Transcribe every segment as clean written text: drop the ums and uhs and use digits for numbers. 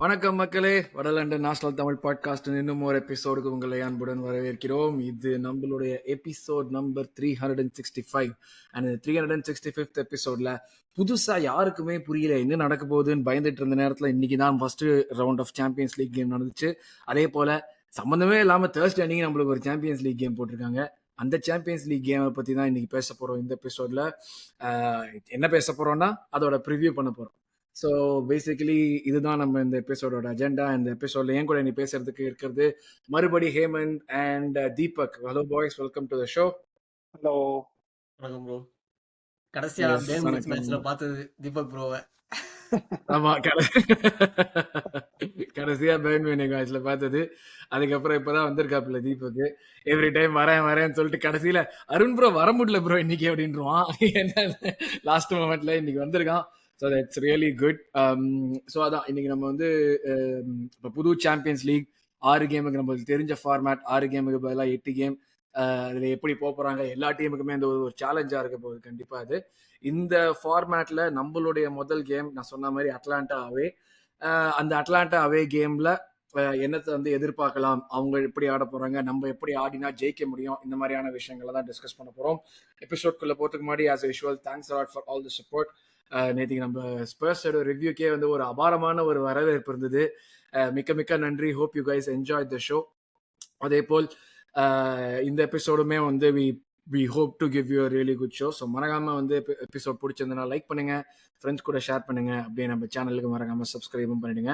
வணக்கம் மக்களே, வடலண்டன் national Tamil podcast இன்னும் ஒரு எபிசோடுக்கு உங்களை அன்புடன் வரவேற்கிறோம். இது நம்மளுடைய எபிசோட் நம்பர் 365 அண்ட் 365th எபிசோட்ல புதுசா யாருக்குமே புரியல என்ன நடக்க போகுதுன்னு பயந்துட்டு இருந்த நேரத்துல இன்னைக்கு தான் first round of Champions League game நடந்துச்சு. அதே போல சம்பந்தமே இல்லாம தேர்ஸ்டே அன்னைக்கு நம்மளுக்கு ஒரு சாம்பியன்ஸ் லீக் கேம் போட்டிருக்காங்க. அந்த சாம்பியன்ஸ் லீக் கேமை பத்தி தான் இன்னைக்கு பேச போறோம். இந்த எபிசோட்ல என்ன பேச போறோம்னா அதோட ப்ரிவியூ பண்ண போறோம். ஸோ பேசிக்கலி இதுதான் நம்ம இந்த எபிசோடோட அஜெண்டா. இந்த எபிசோட்ல ஏன் கூட நீ பேசுறதுக்கு இருக்கிறது மறுபடி Hemant and Deepak. Hello boys, welcome to the show. Hello வணக்கம் ப்ரோ. கடைசியா Yes, பேன் வணக்கம். மேட்ச்ல பார்த்தது தீபக் ப்ரோவை. ஆமா, கடைசியா பேன் மேட்ச்ல பார்த்தது. அதுக்கப்புறம் இப்பதான் வந்திருக்காப்புல தீபக். எவ்ரி டைம் வரேன் வரேன்னு சொல்லிட்டு கடைசியில அருண் ப்ரோ வர முடியல ப்ரோ இன்னைக்கு அப்படின்றான். என்ன லாஸ்ட் மொமெண்ட்ல இன்னைக்கு வந்திருக்கான். So that's really good. So அதான் இன்னைக்கு நம்ம வந்து இப்போ புது சாம்பியன்ஸ் லீக் 6 கேமுக்கு நம்மளுக்கு தெரிஞ்ச ஃபார்மேட், 6 கேமுக்கு பதிலாக 8 கேம். அதில் எப்படி போகிறாங்க எல்லா டீமுக்குமே இந்த ஒரு சேலஞ்சாக இருக்க போகுது கண்டிப்பாக. அது இந்த ஃபார்மேட்ல நம்மளுடைய முதல் கேம் நான் சொன்ன மாதிரி அட்லாண்டா அவே. அந்த அட்லாண்டா அவே கேம்ல என்னத்தை வந்து எதிர்பார்க்கலாம், அவங்க எப்படி ஆட போறாங்க, நம்ம எப்படி ஆடினா ஜெயிக்க முடியும், இந்த மாதிரியான விஷயங்களை தான் டிஸ்கஸ் பண்ண போறோம். எபிசோட்குள்ள போறதுக்கு முன்னாடி as usual thanks a lot for all the support. நேற்றுக்கு நம்ம ஸ்பர்ஸோட ரிவ்யூக்கே வந்து ஒரு அபாரமான ஒரு வரவேற்பு இருந்தது. மிக்க மிக்க நன்றி. Hope you guys enjoy the show. அதே போல் இந்த எபிசோடுமே வந்து we hope to give you a really good show. So மறக்காம வந்து எபிசோட் பிடிச்சிருந்தனா லைக் பண்ணுங்க, ஃப்ரெண்ட்ஸ் கூட ஷேர் பண்ணுங்க, அப்படியே நம்ம சேனலுக்கு மறக்காம சப்ஸ்கிரைபும் பண்ணிடுங்க.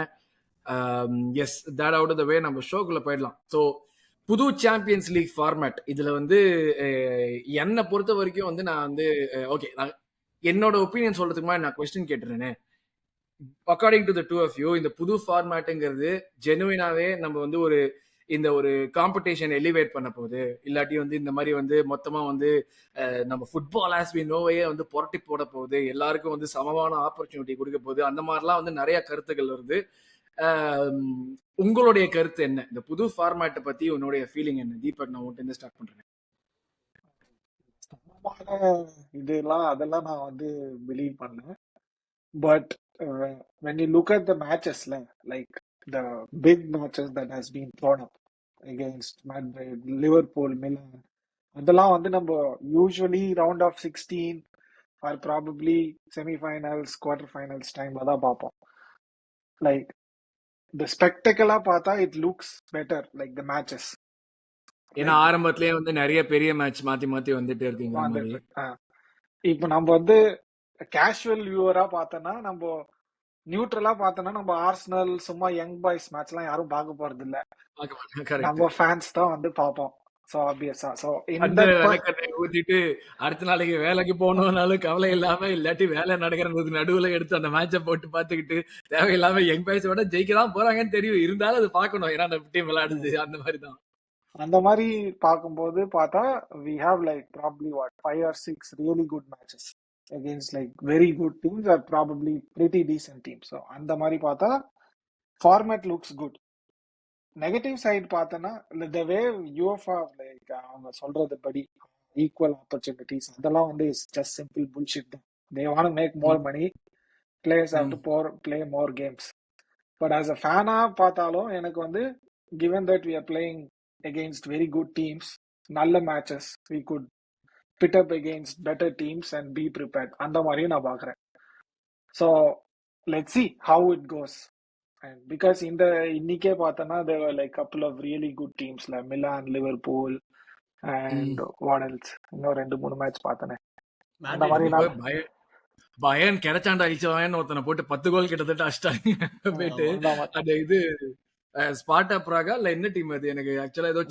Yes, that out of the way நம்ம ஷோக்குள்ள போயிடலாம். ஸோ புது சாம்பியன்ஸ் லீக் ஃபார்மேட் இதுல வந்து என்னை பொறுத்த வரைக்கும் வந்து நான் வந்து ஓகே, என்னோட ஒப்பீனியன் சொல்றதுக்கு மாதிரி நான் கொஸ்டின் கேட்டுறேனே. According to the two of you, இந்த புது ஃபார்மேட்டுங்கிறது ஜெனுவினாவே நம்ம வந்து ஒரு இந்த ஒரு காம்படிஷன் எலிவேட் பண்ண போகுது, இல்லாட்டி வந்து இந்த மாதிரி வந்து மொத்தமா வந்து நம்ம ஃபுட்பால் ஆஸ் வி நோவையே வந்து புரட்டி போட போகுது, எல்லாருக்கும் வந்து சமமான ஆப்பர்ச்சுனிட்டி கொடுக்க போகுது, அந்த மாதிரிலாம் வந்து நிறைய கருத்துக்கள் வருது. உங்களுடைய கருத்து என்ன இந்த புது ஃபார்மேட்டை பத்தி? உன்னுடைய ஃபீலிங் என்ன? தீபக், நான் உன்கிட்ட ஸ்டார்ட் பண்றேன். இதெல்லாம் அதெல்லாம் நான் வந்து பிலீவ் பண்ணேன். But when you look at the matches, like the big matches that has been thrown up against Madrid, Liverpool, Milan, அதெல்லாம் வந்து நம்ம usually round of 16 or probably semi-finals, quarter-finals டைம்ல தான் பார்ப்போம். லைக் the spectacle பார்த்தா it looks better, like the matches. ஏன்னா ஆரம்பத்திலேயே வந்து நிறைய பெரிய மேட்ச் மாத்தி மாத்தி வந்துட்டே இருக்கீங்க மாதிரி. இப்ப நம்ம வந்து கேஷுவல் வியூவரா பார்த்தோம்னா, நம்ம நியூட்ரலா பார்த்தோம்னா நம்ம ஆர்சனல் சும்மா யங் பாய்ஸ் மேட்ச் எல்லாம் யாரும் பார்க்க போறது இல்ல, நம்ம ஃபேன்ஸ் தான் வந்து பார்ப்போம். சோ ஆப்வியஸா சோ இந்த விளக்கெண்ணெய் ஊத்திட்டு அடுத்த நாளைக்கு வேலைக்கு போகணும்னாலும் கவலை இல்லாம, இல்லாட்டி வேலை நடக்கிறது நடுவுல எடுத்து அந்த மேட்சை போட்டு பார்த்துக்கிட்டு தேவையில்லாம யங் பாய்ஸ் விட ஜெயிக்கலாம் போறாங்கன்னு தெரியும், இருந்தாலும் அது பார்க்கணும் ஏன்னா அந்த டீம் விளையாடுது. அந்த மாதிரி தான். அந்த மாதிரி பார்க்கும்போது பார்த்தா we have like probably what 5 or 6 really good matches against like very good teams or probably pretty decent teams. So அந்த மாதிரி பார்த்தா format looks good. Negative side பார்த்தோன்னா the way UEFA like அவங்க சொல்றது படி ஈக்குவல் ஆப்பர்ச்சுனிட்டிஸ் அதெல்லாம் வந்து it's just simple bullshit தான். they want to make more money, players have to play more games. but as a fan பார்த்தாலும் எனக்கு வந்து given that we are playing against very good teams, நல்ல matches, we could pit up against better teams and be prepared. அந்த மாதிரியும் நான் பார்க்குறேன். So let's see how it goes. And because இன்னைக்கே பார்த்தோன்னா there were like couple of really good teams like Milan, Liverpool and what else, இன்னும் 2-3 match பார்த்தனே. அந்த மாதிரி நான் பயன் கிடைச்சாண்டா அழிச்சவன் ஒருத்தனை போட்டு 10 கோல் கிட்டத்தட்ட அடிச்சிட்டாங்க போயிட்டு. அந்த இது ஸ்பார்டா பிராகா இல்ல என்ன டீம் அது? எனக்கு ஆக்சுவலா ஏதோ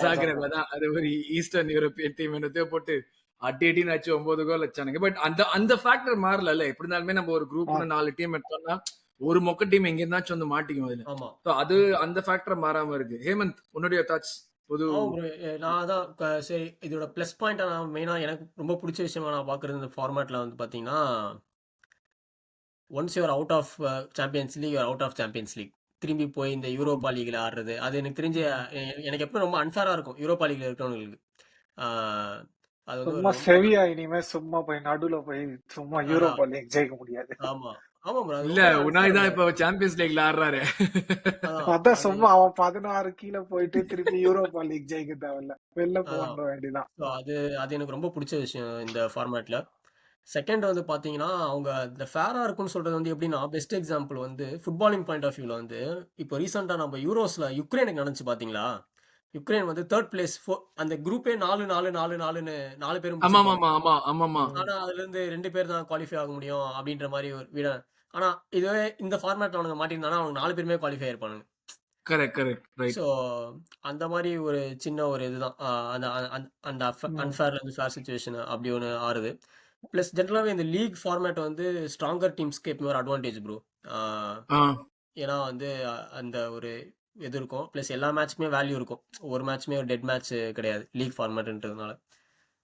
ஜாக்ரெப் தான், அது ஒரு ஈஸ்டர்ன் யூரோப்பியன் டீம் என்னத்தையோ போட்டு அடி ஆச்சு 9 கோல் வச்சானுங்க. பட் அந்த ஃபேக்டர் மாறல. எப்படி இருந்தாலுமே நம்ம ஒரு குரூப்ல 4 டீம் எடுத்தோம்னா ஒரு மொக்க டீம் எங்க இருந்தாச்சும் வந்து மாட்டிக்கும் அதுல. அது அந்த ஃபேக்டர் மாறாம இருக்கு. ஹேமந்த், உன்னுடைய தாட்ஸ்? நான் தான் சரி, இதோட பிளஸ் பாயிண்ட் நான் மெயினா எனக்கு ரொம்ப பிடிச்ச விஷயமா நான் பாக்குறது இந்த ஃபார்மேட்ல வந்து பாத்தீங்கன்னா, once you're out of Champions League, you're out of Champions League, திரும்பி போய் இந்த யூரோப்பா லீக்ல ஆடுறது அது எனக்கு தெரிஞ்ச எனக்கு எப்பவும் ரொம்ப அன்ஃபேரா இருக்கும் யூரோப்பா லீக்ல இருக்கிறவங்களுக்கு. அது வந்து சும்மா செவியா இனிமே சும்மா போய் நடுவுல போய் சும்மா யூரோப்பா லீக் ஜெயிக்க முடியாது. ஆமா, ஆமா ப்ரோ, அது இல்ல ரொம்பவே உனாய் அன்ஃபேர் தான் ப்ரோ. இப்ப சாம்பியன்ஸ் லீக்ல ஆடுறாரு. அதான் அதான் அது சும்மா அவன் 16 கீழே போயிட்டு திருப்பி யூரோப்பா லீக் ஜெயிக்க தேவையில்ல, வெளில அதான் போன்ற வேண்டியதான். ஸோ அது அது எனக்கு ரொம்ப பிடிச்ச விஷயம் இந்த ஃபார்மேட்ல. செகண்ட் வந்து பார்த்தீங்கன்னா, அவங்க இந்த ஃபேரா இருக்குன்னு சொல்றது வந்து எப்படின்னா, பெஸ்ட் எக்ஸாம்பிள் வந்து ஃபுட்பாலிங் பாயிண்ட் ஆஃப் வியூல வந்து, இப்போ ரீசென்ட்டா நம்ம யூரோஸ்ல யுக்ரைனுக்கு நடந்துச்சு பார்த்தீங்களா? யுக்ரைன் வந்து 3 பிளேஸ் அந்த குரூப்பே 4, 4, 4, 4ன்னு 4 பேரும் முடிச்சிருப்பாங்க. ஆமாமா. ஆனா, அதுலருந்து 2 பேர் தான் குவாலிஃபை ஆக முடியும் அப்படின்ற மாரி ஒரு ஆனா, இதுவே இந்த ஃபார்மேட்ல அவனுங்க மாட்டியிருந்தானா, அவனுங்க 4 பேருமே குவாலிஃபை ஆயிருப்பானுங்க. Correct, right. ஸோ, அந்த மாரி ஒரு சின்ன ஒரு இதுதான். அந்த அந்த ம். அன்ஃபேர்ல இருந்து ஃபேர் சிச்சுவேஷன் அப்படி ஒண்ணு ஆறுது. பிளஸ் ஜெனரலாவே இந்த லீக் ஃபார்மேட் வந்து ஸ்ட்ராங்கர் டீம்ஸ்க்கு எப்பவுமே ஒரு அட்வான்டேஜ் ப்ரோ. ஆ ஆ ஏன்னா வந்து அந்த ஒரு இது இருக்கும். பிளஸ் எல்லா மேட்ச்க்குமே வேல்யூ இருக்கும். ஒரு மேட்ச்மே ஒரு டெட் மேட்ச் கிடையாது. லீக் ஃபார்மேட்ன்றதுனால.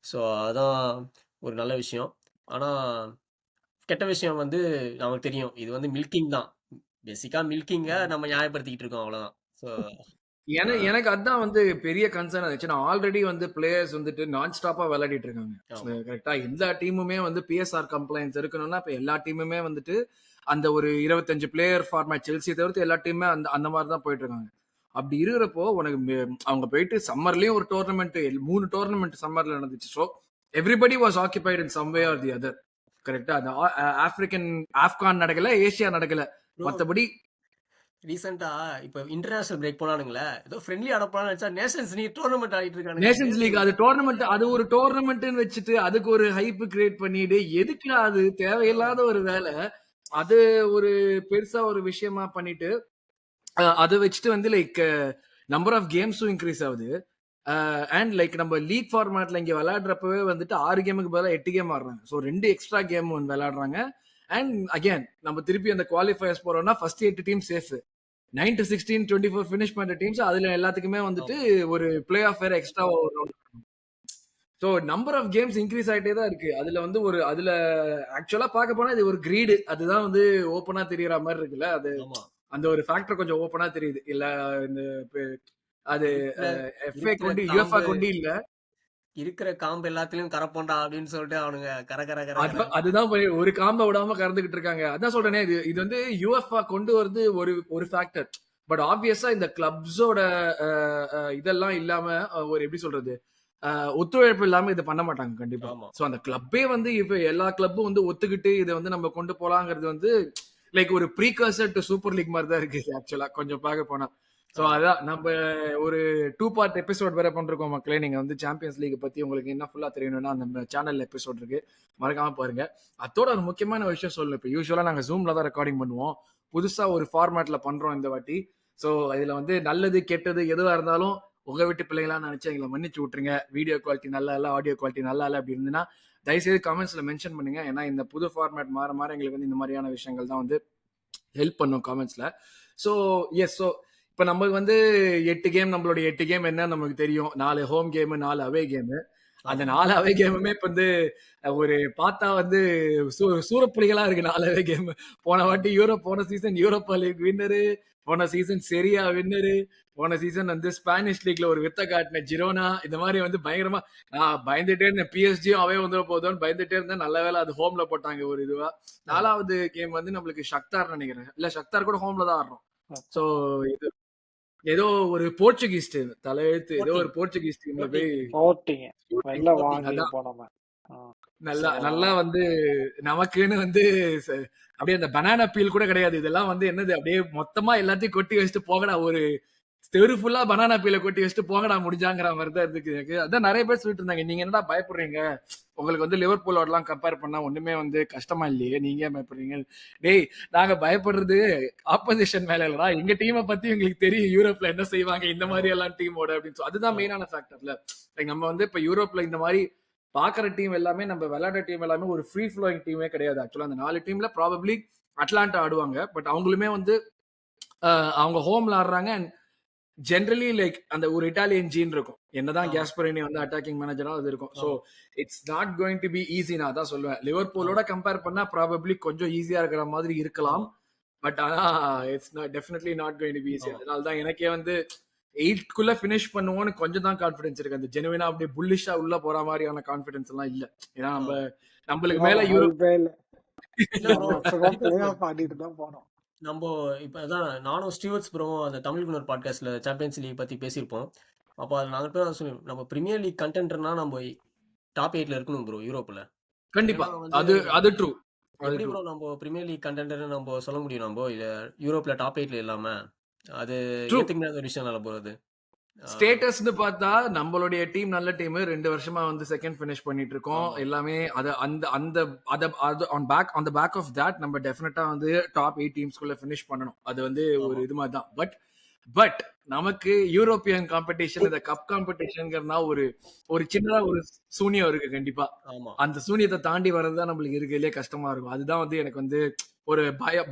ஸோ, அதான் ஒரு நல்ல விஷயம். ஆனா, கெட்ட விஷயம் வந்து நமக்கு தெரியும். இது வந்து மில்கிங் தான். பேசிக்கா மில்கிங்க ம். நம்ம நியாயப்படுத்திக்கிட்டு இருக்கோம் அவ்வளோதான். ஸோ, ஆ எனக்கு அதான் வந்து பெரிய கன்சர்ன் ஆச்சு. நான் ஆல்ரெடி வந்து பிளேயர்ஸ் வந்துட்டு நான் ஸ்டாப்பா விளையாடிட்டு இருக்காங்க. ஆமா. கரெக்ட்டா? எல்லா டீமுமே வந்து பிஎஸ்ஆர் கம்ப்ளைண்ட்ஸ் இருக்கணும்னா, இப்ப எல்லா டீமுமே வந்துட்டு அந்த ஒரு 25 பிளேயர் ஃபார்மேட் செல்சிய தவிர்த்து எல்லா டீமுமே அந்த அந்த மாரி தான் போயிட்டு இருக்காங்க. அப்படி இருக்கிறப்போ உனக்கு அவங்க போயிட்டு சம்மர்லயும் ஒரு டோர்னமெண்ட் 3 டோர்னமெண்ட் சம்மர்ல நடந்துச்சு. So everybody was occupied in some way ஆமா. Or the other. கரெக்ட்டா? அந்த ஆப்பிரிக்கன் ஆப்கான் நடக்கல, ஏசியா நடக்கல. ப்ரோ மத்தபடி ரீசென்ட்டா இப்ப இன்டர்நேஷனல் பிரேக் போனானுங்களே, ஏதோ ஃப்ரெண்ட்லி ஆட போலான்னு நெனச்சா நேஷன்ஸ் லீக் டோர்னமெண்ட் ஆடிட்டு இருக்கானுங்க. நேஷன்ஸ் லீக் அது டோர்னமெண்ட் அது ஒரு டோர்னமெண்ட்னு வச்சுட்டு அதுக்கு ஒரு ஹைப் கிரியேட் பண்ணிட்டு எதுக்குடா அது ஆ தேவையில்லாத ஒரு வேலை. அது ஒரு பெருசா ஒரு விஷயமா பண்ணிட்டு அதை வச்சுட்டு வந்து லைக் நம்பர் ஆஃப் கேம்ஸும் இன்க்ரீஸ் ஆகுது. அண்ட் லைக் நம்ம லீக் ஃபார்மேட்ல இங்க விளையாடுறப்பவே வந்துட்டு 6 கேமுக்கு பதிலாக 8 கேம் ஆடுறாங்க. ஸோ 2 எக்ஸ்ட்ரா கேம் ஒன்று விளையாடுறாங்க. அண்ட் அகைன் நம்ம திருப்பி அந்த குவாலிஃபயர்ஸ் போறோம்னா first 8 team safe. 9 to 16 24 finish பண்ற டீம்ஸ் அதுல எல்லாத்துக்குமே வந்துட்டு ஆமா. ஒரு பிளே ஆஃப் வேற எக்ஸ்ட்ரா வரும். So number of games increase ஆயிட்டே தான் இருக்கு. அதுல வந்து அதுல ஆக்சுவலா பார்க்க போனா இது ஒரு கிரீடு. அதுதான் வந்து ஓப்பனா தெரியற மாதிரி இருக்குல்ல. ஆமா. அந்த ஒரு ஃபேக்டர் கொஞ்சம் ஓப்பனா தெரியுது. இல்ல இந்த பெ- அது இருக்கிற எஃப்ஏ இருக்கிற கொண்டு யுஎஃப்ஏ காம்பு கொண்டு இல்ல. இருக்கிற காம்பு எல்லாத்துலயும் கரப்போண்டா அப்படின்னு சொல்லிட்டு அவனுங்க கர கர கர கரன்னு. அதுதான் ஒரு காம்ப விடாம கறந்துகிட்டு இருக்காங்க. அதான் சொல்றேனே இது வந்து யுஎஃப்ஏ கொண்டு வருது ஒரு ஃபேக்டர். பட் ஆப்வியஸா இந்த கிளப்ஸோட இதெல்லாம் இல்லாம ஒரு எப்படி சொல்றது ஒத்துழைப்பு இல்லாம இதை பண்ண மாட்டாங்க கண்டிப்பா. ஆமா. சோ அந்த கிளப்பே வந்து இப்ப எல்லா கிளப்பும் வந்து ஒத்துக்கிட்டு இதை வந்து நம்ம கொண்டு போலாங்கிறது வந்து லைக் ஒரு ப்ரீகர்சர் டு சூப்பர் லீக் மாதிரி தான் இருக்கு ஆக்சுவலா கொஞ்சம் பார்க்க போனா. சோ ஆமா. அதான் நம்ம ஒரு 2 பார்ட் எபிசோட் வேற பண்றோம் மக்களே. நீங்க வந்து சாம்பியன்ஸ் லீக் பத்தி உங்களுக்கு என்ன ஃபுல்லா தெரியணும்னா அந்த சேனல்ல எபிசோட் இருக்கு, மறக்காம பாருங்க. அதோட ஒரு முக்கியமான விஷயம் சொல்லு. இப்ப யூஸ்வலா நாங்க ஜூம்ல தான் ரெக்கார்டிங் பண்ணுவோம். புதுசா ஒரு ஃபார்மேட்ல பண்றோம் இந்த வாட்டி. சோ இதுல வந்து நல்லது கெட்டது எதுவா இருந்தாலும் உங்க வீட்டு பிள்ளைங்களா நினைச்சு எங்களை மன்னிச்சு விட்டுருங்க. வீடியோ குவாலிட்டி நல்லா இல்ல, ஆடியோ குவாலிட்டி நல்லா இல்ல அப்படி இருந்துன்னா தயவுசெய்து கமெண்ட்ஸ்ல மென்ஷன் பண்ணுங்க. ஏன்னா இந்த புது ஃபார்மேட் மாற மாற எங்களுக்கு வந்து இந்த மாதிரியான விஷயங்கள் தான் வந்து ஹெல்ப் பண்ணும் கமெண்ட்ஸ்ல. So S. ஸோ இப்போ நமக்கு வந்து 8 கேம், நம்மளுடைய 8 கேம் என்ன நமக்கு தெரியும். 4 ஹோம் கேமு, 4 அவே கேமு. அந்த ஆமா. 4 அவே கேமுமே இப்போ வந்து ஒரு பார்த்தா வந்து சூரப்புலிகளா இருக்கு 4 அவே கேம். போன வாட்டி போன சீசன் யூரோப்பா லீக் வின்னரு, போன சீசன் செரியா வின்னரு, போன சீசன் வந்து ஸ்பானிஷ் லீக்ல ஒரு வித்த காட்டின ஜிரோனா. இந்த மாதிரி வந்து பயங்கரமா நான் பயந்துட்டே இருந்தேன். பிஎஸ்ஜியும் அவே வந்துட போதோன்னு பயந்துட்டே இருந்தேன். நல்ல வேலை அது ஹோம்ல போட்டாங்க ஒரு இதுவா. ஆமா. 4வது கேம் வந்து நம்மளுக்கு ஷக்தார் நினைக்கிறேன். இல்ல ஷக்தார் கூட ஹோம்ல தான் ஆடுறோம். சோ இது ஏதோ ஒரு போர்ச்சுகீஸ் டீம் தலையெழுத்து ஏதோ ஒரு ஸ்போர்ட்டிங் போர்ச்சுகீஸ் டீம்ல போய் ஸ்போர்ட்டிங் ஓட்டிங்க ஸ்போர்ட்டிங் வெளில ஸ்போர்ட்டிங் வாங்கி அதான் போனோமே. நல்லா ஸோ நல்லா வந்து நமக்குன்னு வந்து அப்படியே அந்த பனானா பீல் கூட கிடையாது. இதெல்லாம் வந்து என்னது அப்படியே மொத்தமா எல்லாத்தையும் கொட்டி வச்சுட்டு போகடா ஒரு தெரு ஃபுல்லா பனானா பீல கொட்டி வச்சுட்டு போங்கடா முடிஞ்சாங்கிற மாதிரி தான் இருக்கு எனக்கு. அதான் நிறைய பேர் சொல்லிட்டு இருந்தாங்க, நீங்க என்னடா பயப்படுறீங்க, உங்களுக்கு வந்து லிவர்பூலோடலாம் கம்பேர் பண்ணா ஒண்ணுமே வந்து கஷ்டமா இல்லையே, நீங்க ஏன் பயப்படுறீங்க. டேய் நாங்க பயப்படுறது ஆப்போசிஷன் மேல இல்லடா, எங்க டீமை பத்தி எங்களுக்கு தெரியும் யூரோப்ல என்ன செய்வாங்க இந்த ஆமா. மாதிரி எல்லாம் டீமோட அப்படின்னு சொல்லி. அதுதான் ஆமா. மெயினான ஃபேக்டர்ல. நம்ம வந்து இப்ப யூரோப்ல இந்த மாதிரி பாக்குற டீம் எல்லாமே, நம்ம விளையாடுற டீம் எல்லாமே ஒரு ஃப்ரீ ஃப்ளோயிங் டீமே கிடையாது. ஆக்சுவலா அந்த 4 டீம்ல ப்ராபப்ளி அட்லாண்டா ஆடுவாங்க. பட் அவங்களுமே வந்து அவங்க ஹோம்ல ஆடுறாங்க. அண்ட் ஜென்ரலி லைக் அந்த ஒரு இட்டாலியன் ஜீன் இருக்கும். என்னதான் ஆமா. கேஸ்பரினி வந்து அட்டாக்கிங் மேனேஜரா அது இருக்கும். ஸோ ஆமா. It's not going to be easy. நான் தான் சொல்லுவேன். லிவர்பூலோட ஆமா. கம்பேர் பண்ணா ப்ராபப்ளி கொஞ்சம் ஈஸியா இருக்கிற மாதிரி இருக்கலாம். ஆமா. பட் ஆனா it's definitely not going to be easy. ஆமா. அதனால தான் எனக்கே வந்து 8க்குள்ள ஃபினிஷ் பண்ணுவோம்னு கொஞ்சம் தான் கான்ஃபிடன்ஸ் இருக்கு. அந்த ஜெனுவினா அப்படியே புல்லிஷா உள்ள போற மாதிரியான கான்ஃபிடன்ஸ் எல்லாம் இல்ல. ஏன்னா ஆமா. நம்மளுக்கு நோ மேல யூரோப் ஹெல்ப்பே இல்லை. இல்ல ப்ரோ மேக்ஸிமம் இல்ல பிளே ப்ரோ ஆஃப் ஆடிட்டு தான் போனோம். நம்ம இப்போ அதான் நானும் ஸ்டீவர்ட்ஸ் ப்ரோ அந்த தமிழ் குனர் பாட்காஸ்ட்ல சாம்பியன்ஸ் லீக் பத்தி பேசியிருப்போம். அப்போ அது நாங்கள் பேர் சொல்லி நம்ம பிரீமியர் லீக் கண்டென்டர்னா நம்ம டாப் 8ல இருக்கணும் ப்ரோ யூரோப்ல. கண்டிப்பா. இல்லைன்னா வந்து அது ட்ரூ. அது எப்படி ட்ரூ. ப்ரோ நம்ம பிரீமியர் லீக் கண்டென்டர்னு நம்ம சொல்ல முடியும் நம்ம இல்ல யூரோப்ல டாப் 8ல இல்லாம அது ட்ரூ. ஏத்துக்க முடியாத ஒரு விஷயம் ப்ரோ அது. ஆஹ் ஸ்டேட்டஸ்னு பார்த்தா நம்மளுடைய டீம் நல்ல டீம் 2 வருஷமா வந்து செகண்ட் ஃபினிஷ் பண்ணிட்டு இருக்கோம் ஆமா எல்லாமே அது அந்த அந்த அத அது on the back of that நம்ம டெஃபினட்டா வந்து டாப் 8 டீம்ஸ்குள்ள ஃபினிஷ் பண்ணணும் அது வந்து ஒரு ஆமா இது மாதிரி தான் பட் நமக்கு யூரோப்பியன் காம்படிஷன் இந்த கப் காம்படிஷன்ங்கிறதுனா ஒரு ஒரு சின்னதா ஒரு சூனியம் இருக்கு கண்டிப்பா ஆமா அந்த சூனியத்தை தாண்டி வர்றதுதான் நம்மளுக்கு இருக்கிறதுலே கஷ்டமா இருக்கும் அதுதான் வந்து எனக்கு வந்து ஒரு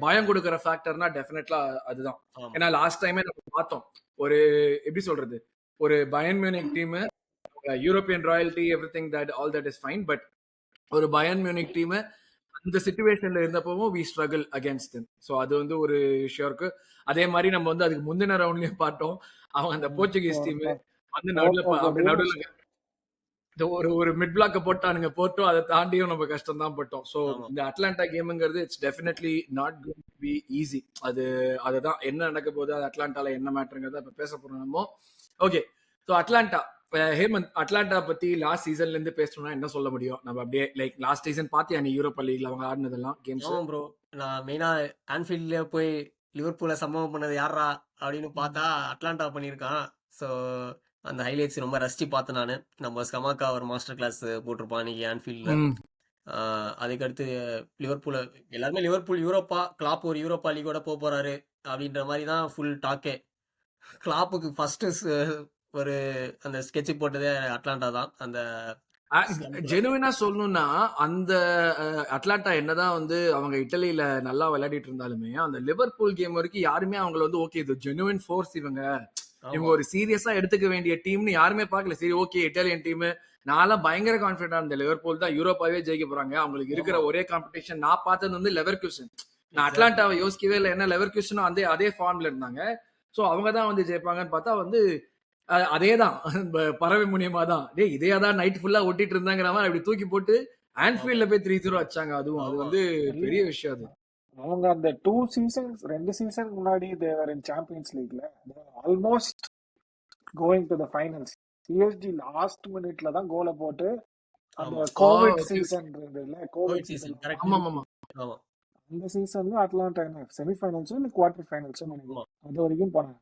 பயம் கொடுக்குற ஃபேக்டர்னா டெஃபினெட்லா அதுதான் ஆமா ஏன்னா லாஸ்ட் டைமே நம்ம பார்த்தோம் ஒரு எப்படி சொல்றது ஒரு Bayern Munich team European royalty everything that all that is fine but ஒரு பயன் மியூனிக் டீம் அந்த சிச்சுவேஷன்ல இருந்தப்பவும் we struggle against them so அது வந்து ஒரு விஷயம் இருக்கு அதே மாதிரி நம்ம வந்து அதுக்கு முந்தின ரவுண்ட்லயும் பார்த்தோம் அவங்க அந்த போர்ச்சுகீஸ் டீம் வந்து நடுவில் போர்ட்டோ அப்படி கூடயும் நடுவில் ஒரு ஒரு மிட் பிளாக்க போட்டானுங்க போட்டோம் அதை தாண்டியும் நம்ம கஷ்டம் தான் பட்டோம் ஸோ ஆமா இந்த அட்லாண்டா கேமுங்கிறது it's definitely not going to be easy அது அதுதான் என்ன நடக்க போகுது அது அட்லாண்டால என்ன மேட்டருங்கிறத இப்ப பேச போறோம் நம்ம okay so Atalanta Hemant Atalanta பத்தி லாஸ்ட் சீசன்ல இருந்து பேசணும்னா என்ன சொல்ல முடியும் நம்ம அப்படியே லைக் லாஸ்ட் சீசன் பாத்தியா நீ யூரோப்பா லீக்ல அவங்க ஆடினதெல்லாம் கேம்ஸ் ஆமா ப்ரோ நான் மெயினா ஆன்ஃபீல்ட்ல போய் லிவர்பூல சம்பவம் பண்ணது யாரா அப்படின்னு பார்த்தா அட்லாண்டா பண்ணியிருக்கான். ஸோ அந்த ஹைலைட்ஸ் ரொம்ப ரசிச்சு பார்த்தேன் நான். நம்ம ஸ்கமாக்கா ஒரு மாஸ்டர் கிளாஸ் போட்டிருப்பான் இன்னைக்கு ஆன்ஃபீல்ட்ல. அதுக்கடுத்து லிவர்பூல எல்லாருமே லிவர்பூல் யூரோப்பா கிளாப் ஒரு யூரோப்பா லீகோட போக போறாரு அப்படின்ற மாதிரி தான் ஃபுல் டாக்கே. கிளாப்புக்கு ஃபர்ஸ்ட் ஒரு அந்த ஸ்கெட்ச் போட்டதே அட்லாண்டா தான். அந்த ஸ்லம்ப்ல. ஜெனுவினா சொல்லணும்னா அந்த அட்லாண்டா என்னதான் வந்து அவங்க இட்டலியில நல்லா விளையாடிட்டு இருந்தாலுமே அந்த லிவர்பூல் கேம் வரைக்கும் யாருமே அவங்கள வந்து ஓகே இது ஜெனுவின் ஃபோர்ஸ் இவங்க இவங்க ஆமா ஒரு சீரியஸா எடுத்துக்க வேண்டிய டீம்னு யாருமே பார்க்கல சரி ஓகே இட்டாலியன் டீம் நான்லாம் பயங்கர கான்பிடண்டா இருந்த லிவர்பூல் தான் யூரோப்பாவே ஜெயிக்க போறாங்க அவங்களுக்கு இருக்கிற ஆமா ஒரே காம்படிஷன் நான் பார்த்தது வந்து லெவர்குசன் நான் எக்ஸாக்ட்லி அட்லாண்டாவை யோசிக்கவே இல்லை என்ன லெவர்குசனும் அதே அதே ஃபார்ம்ல இருந்தாங்க ஸோ அவங்க தான் வந்து ஜெயிப்பாங்கன்னு பார்த்தா வந்து அதேதான் பறவை மூலியமா தான் டேய் இதே தான் நைட் ஃபுல்லா ஒட்டிட்டு இருந்தாங்கிற மாதிரி அப்படி தூக்கி போட்டு ஆமா ஆன்ஃபீல்ட்ல போய் 3-0 வச்சாங்க அதுவும் அது ஆமா வந்து இல்ல பெரிய விஷயம் அது அவங்க அந்த 2 சீசன் முன்னாடி தேவர் இன் சாம்பியன்ஸ் லீக்ல almost going to the finals. சிஎஸ்டி லாஸ்ட் மினிட்ல தான் கோலை போட்டு அந்த ஆமா கோவிட் ஓகே சீசன் இருந்ததுல Covid Covid season season correct. ஆமா ஆமா ஆமா அந்த சீசன்ல அட்லாண்டா செமிஃபைனல்ஸோ இல்ல குவார்டர் ஃபைனல்ஸோ நினைக்கிறேன் ஆமா அது வரைக்கும் போனாங்க.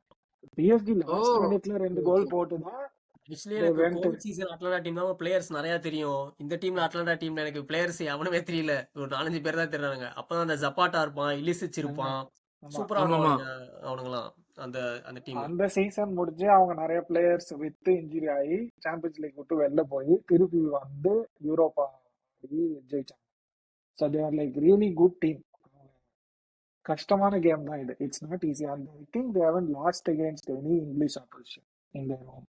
பிஎஸ்டி ஓ லாஸ்ட் மினிட்ல 2 ஓகே கோல் ஓகே போட்டு தான் ஆக்சுவலி தே எனக்கு went. Covid season Atalanta team தான் பிளேயர்ஸ் நிறைய தெரியும். இந்த டீம்ல அட்லாண்டா டீம்ல எனக்கு பிளேயர்ஸ் எவனுமே தெரியல. ஒரு 4-5 பேர் தான் தெரியாங்க. அப்பதான் அந்த ஜப்பாட்டா இருப்பான், இலிசிச் இருப்பான். ஆமா சூப்பரா ஆமா ஆமா ஆடுவானுங்க அவனுங்களாம். அந்த அந்த டீம். அந்த சீசன் முடிஞ்சு அவங்க நிறைய பிளேயர்ஸ் வித்து இன்ஜுரி ஆகி சாம்பியன்ஸ் லீக் விட்டு வெளில போய் திருப்பி வந்து யூரோப்பா ஆடி ஜெயிச்சாங்க. So they are like really good team. கஷ்டமான கேம் தான் இது. It's not easy. And I think they haven't lost against any English opposition in their home.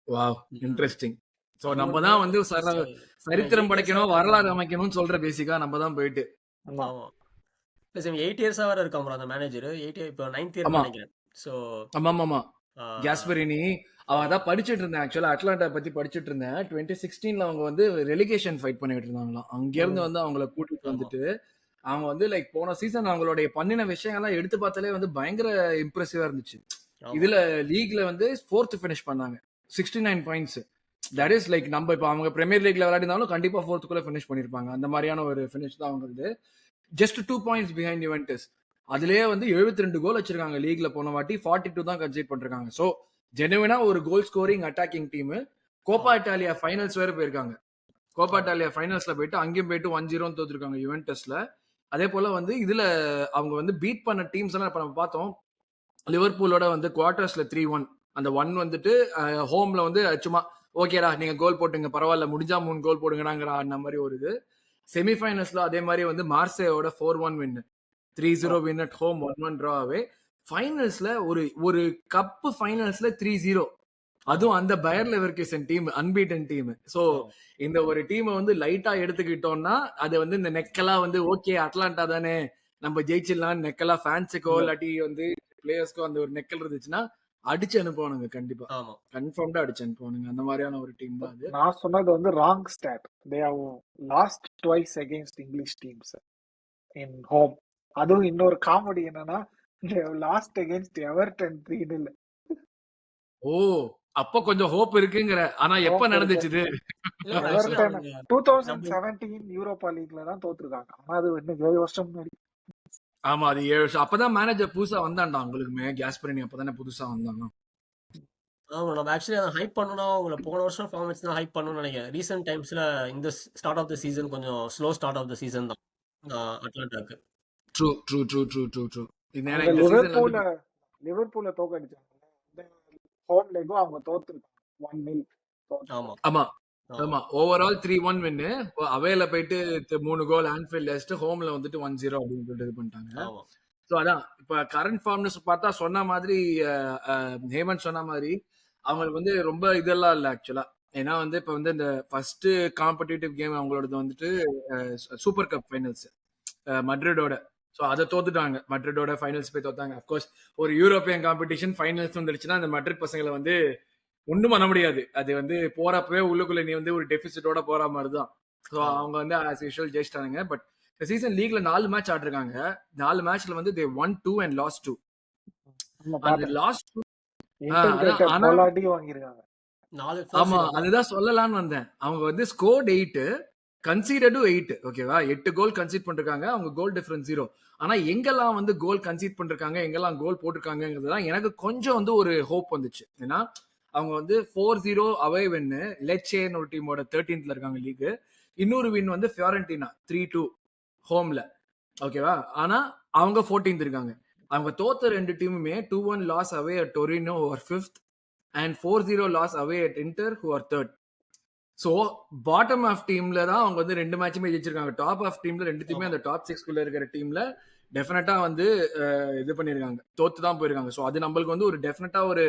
Wow hmm. Interesting so அது நம்ம ஒரு தான் பேர் வந்து ஆனா சரித்திரம் 8 இயர்ஸா படைக்கணும் வேற வரலாறு இருக்கான். அமைக்கணும்னு சொல்ற பேசிக்கா நம்ம தான் போயிட்டு ஆமா ஆமா. ப்ளஸ் 8 இயர்ஸா வேற இருக்கான் bro அந்த மேனேஜர். 8 இப்போ 9th இயர்னு ஆமா நினைக்கிறேன். ஸோ ஆமா ஆமா ஆமா கேஸ்பரினி அவன் ஆமா அதான் படிச்சுட்டு இருந்தேன் ஆக்சுவலா அட்லாண்டா பத்தி படிச்சுட்டு இருந்தேன் 2016ல அவங்க வந்து ரெலிகேஷன் ஃபைட் பண்ணிட்டு இருந்தாங்களாம் அங்கிருந்து வந்து அவங்கள கூட்டிட்டு ஆமா வந்துட்டு அவங்க வந்து லைக் போன சீசன் அவங்களுடைய பண்ணின விஷயங்கள்லாம் எடுத்து பார்த்தாலே வந்து பயங்கர இம்ப்ரெசிவா இருந்துச்சு ஆமா இதுல லீக்ல வந்து 4th ஃபினிஷ் பண்ணாங்க 69 பாயிண்ட்ஸ் தட் ஆமா இஸ் லைக் நம்ம இப்போ அவங்க பிரீமியர் லீக்ல விளையாடினாலும் கண்டிப்பா 4th குள்ள ஃபினிஷ் பண்ணிருப்பாங்க அந்த மாதிரியான ஒரு ஃபினிஷ் தான் அவங்க ஜஸ்ட் 2 பாயிண்ட்ஸ் பிஹைண்ட் யுவென்டஸ் அதுலயே வந்து 72 கோல் வச்சிருக்காங்க லீக்ல போன வாட்டி 42 தான் கன்சீட் பண்ணிருக்காங்க சோ ஜெனுவினா ஒரு goal scoring attacking team Koppa ஆமா இட்டாலியா ஃபைனல்ஸ் வேற போயிருக்காங்க கோப்பா ஆமா இட்டாலியா ஃபைனல்ஸ்ல போயிட்டு அங்கேயும் போயிட்டு 1-0 தோத்துருக்காங்க யுவென்டஸ்ல அதே போல வந்து இதுல அவங்க வந்து பீட் பண்ண டீம்ஸ் எல்லாம் இப்ப நம்ம பார்த்தோம் லிவர்பூலோட வந்து குவார்டர்ஸ்ல 3-1 அந்த 1 வந்துட்டு ஹோம்ல வந்து சும்மா ஓகேடா நீங்க கோல் போட்டுங்க பரவாயில்ல முடிஞ்சா 3 கோல் போடுங்கடாங்கிற அந்த மாதிரி ஒரு இது செமிஃபைனல்ஸ்ல அதே மாதிரி வந்து மார்சேயோட 4-1 win 3-0 win at home 1-1 draw away ஃபைனல்ஸ்ல ஒரு ஒரு கப் ஃபைனல்ஸ்ல 3-0 ஆமா அதுவும் அந்த Bayer Leverkusen team unbeaten team so ஆமா இந்த ஒரு டீமை வந்து லைட்டா எடுத்துக்கிட்டோம்னா அது வந்து இந்த நெக்கெல்லாம் வந்து ஓகே அட்லாண்டா தானே நம்ம ஜெயிச்சிடலாம் நெக்கெல்லாம் ஃபேன்ஸுக்கோ இல்ல இல்லாட்டி வந்து பிளேயர்ஸ்க்கோ அந்த ஒரு நெக்கல் இருந்துச்சுன்னா அடிச்சு அனுப்புவானுங்க கண்டிப்பா ஆமா கன்ஃபார்ம்டா அடிச்சு அனுப்புவானுங்க அந்த மாதிரியான ஒரு டீம் தான் அது நான் சொன்னது வந்து wrong stat. They have lost twice against English teams. In home. அதுவும் இன்னொரு காமெடி என்னன்னா, லாஸ்ட் அகேன்ஸ்ட் எவர்டன் 3-0. ஓ! அப்ப கொஞ்சம் ஹோப் இருக்குங்கிற. ஆனா எப்ப ஹோப் இருக்கு. நடந்துச்சு இது? இல்ல ஆக்சுவலி எவர்டன் அவங்க நம்ம 2017 யூரோப்பா லீக்ல தான் தோத்துருக்காங்க. ஆனா அது இன்னும் 7 வருஷம் முன்னாடி. ஆமா, அது 7 வருஷம். அப்பதான் மேனேஜர் புதுசா வந்தான்டா உங்களுக்குமே. காஸ்பரினி அப்பதானே புதுசா வந்தாங்க. ஆமா நம்ம ஆக்சுவலி அதை ஹைப் பண்ணணும். அவங்கள போன வருஷம் ஃபார்ம் வச்சு தான் ஹைப் பண்ணணும்னு நினைக்கிறேன். ரீசெண்ட் டைம்ஸ்ல இந்த ஸ்டார்ட் ஆஃப் த சீசன் கொஞ்சம் slow start of the season தான் அட்லாண்டாக்கு. ட்ரூ. ஏன்னா அவங்க இந்த சீசன்ல வந்து லிவர்பூல தோக்கடிச்சாங்க. இந்த ஹோம் லெக்கும் அவங்க தோத்துருக்காங்க 1-0 ஆமா ஆமா ஆமா ஆமா ஓவரால் 3-1 வின்னு. அவேல போயிட்டு 3 கோல் ஆன்ஃபீல்ட் அடிச்சுட்டு ஹோம்ல வந்துட்டு 1-0 அப்படின்னு சொல்லிட்டு இது பண்ணிட்டாங்க. ஆமா ஸோ அதான் இப்ப கரண்ட் ஃபார்ம்னு பார்த்தா சொன்ன மாதிரி ஹேமந்த் சொன்ன மாதிரி அவங்களுக்கு வந்து ரொம்ப இதெல்லாம் இல்லை ஆக்சுவலா. ஏன்னா வந்து இப்ப வந்து இந்த ஃபர்ஸ்ட் காம்படிட்டிவ் கேம் அவங்களோடது வந்துட்டு சூப்பர் கப் ஃபைனல்ஸ் மட்ரிடோட. ஸோ அதை தோத்துட்டாங்க. மட்ரிடோட ஃபைனல்ஸ் போய் தோத்தாங்க. அப்கோர்ஸ் ஒரு யூரோப்பியன் காம்படிஷன் ஃபைனல்ஸ் வந்துருச்சுன்னா அந்த மட்ரிட் பசங்களை வந்து ஒன்றும் பண்ண முடியாது. அது வந்து போறப்பவே உள்ளுக்குள்ள நீ வந்து ஒரு டெபிசிட்டோட போற மாதிரி தான். ஸோ அவங்க வந்து ஆஸ் யூஷுவல் ஜெயிச்சிட்டாங்க. பட் இந்த சீசன் லீக்ல 4 மேட்ச் ஆடிருக்காங்க. 4 மேட்ச்ல வந்து தே 1-2 அண்ட் லாஸ்ட் 2. அந்த லாஸ்ட் ஆனா வாங்கிருக்காங்க. ஆமா அதுதான் சொல்லலாம்னு வந்தேன். அவங்க வந்து ஸ்கோர்ட் 8 கன்சீடடும் 8. ஓகேவா, 8 கோல் கன்சீட் பண்ணிருக்காங்க. அவங்க கோல் டிஃபரன்ஸ் 0. ஆனா எங்கெல்லாம் வந்து கோல் கன்சீட் பண்ணிருக்காங்க, எங்கெல்லாம் கோல் போட்டிருக்காங்கிறது தான் எனக்கு கொஞ்சம் வந்து ஒரு ஹோப் வந்துச்சு. ஏன்னா அவங்க வந்து 4-0 அவே வின்னு லெச்சேன்னு ஒரு டீமோட 13th இருக்காங்க லீக். இன்னொரு வின் வந்து ஃபியோரண்டினா 3-2 ஹோம்ல. ஓகேவா, ஆனா அவங்க 14th இருக்காங்க. அவங்க தோத்த 2 டீமுமே 2-1 loss away at Torino over 5th and 4-0 loss away at Inter who are 3rd. So bottom of டீம்ல தான் அவங்க வந்து 2 மேட்சுமே ஜெயிச்சிருக்காங்க. டாப் ஆஃப் டீம்ல 2 டீமே அந்த டாப் 6 குள்ள இருக்கிற டீம்ல டெஃபினட்டா வந்து இது பண்ணிருக்காங்க, தோத்து தான் போயிருக்காங்க. ஸோ அது நம்மளுக்கு வந்து ஒரு டெஃபினட்டா ஒரு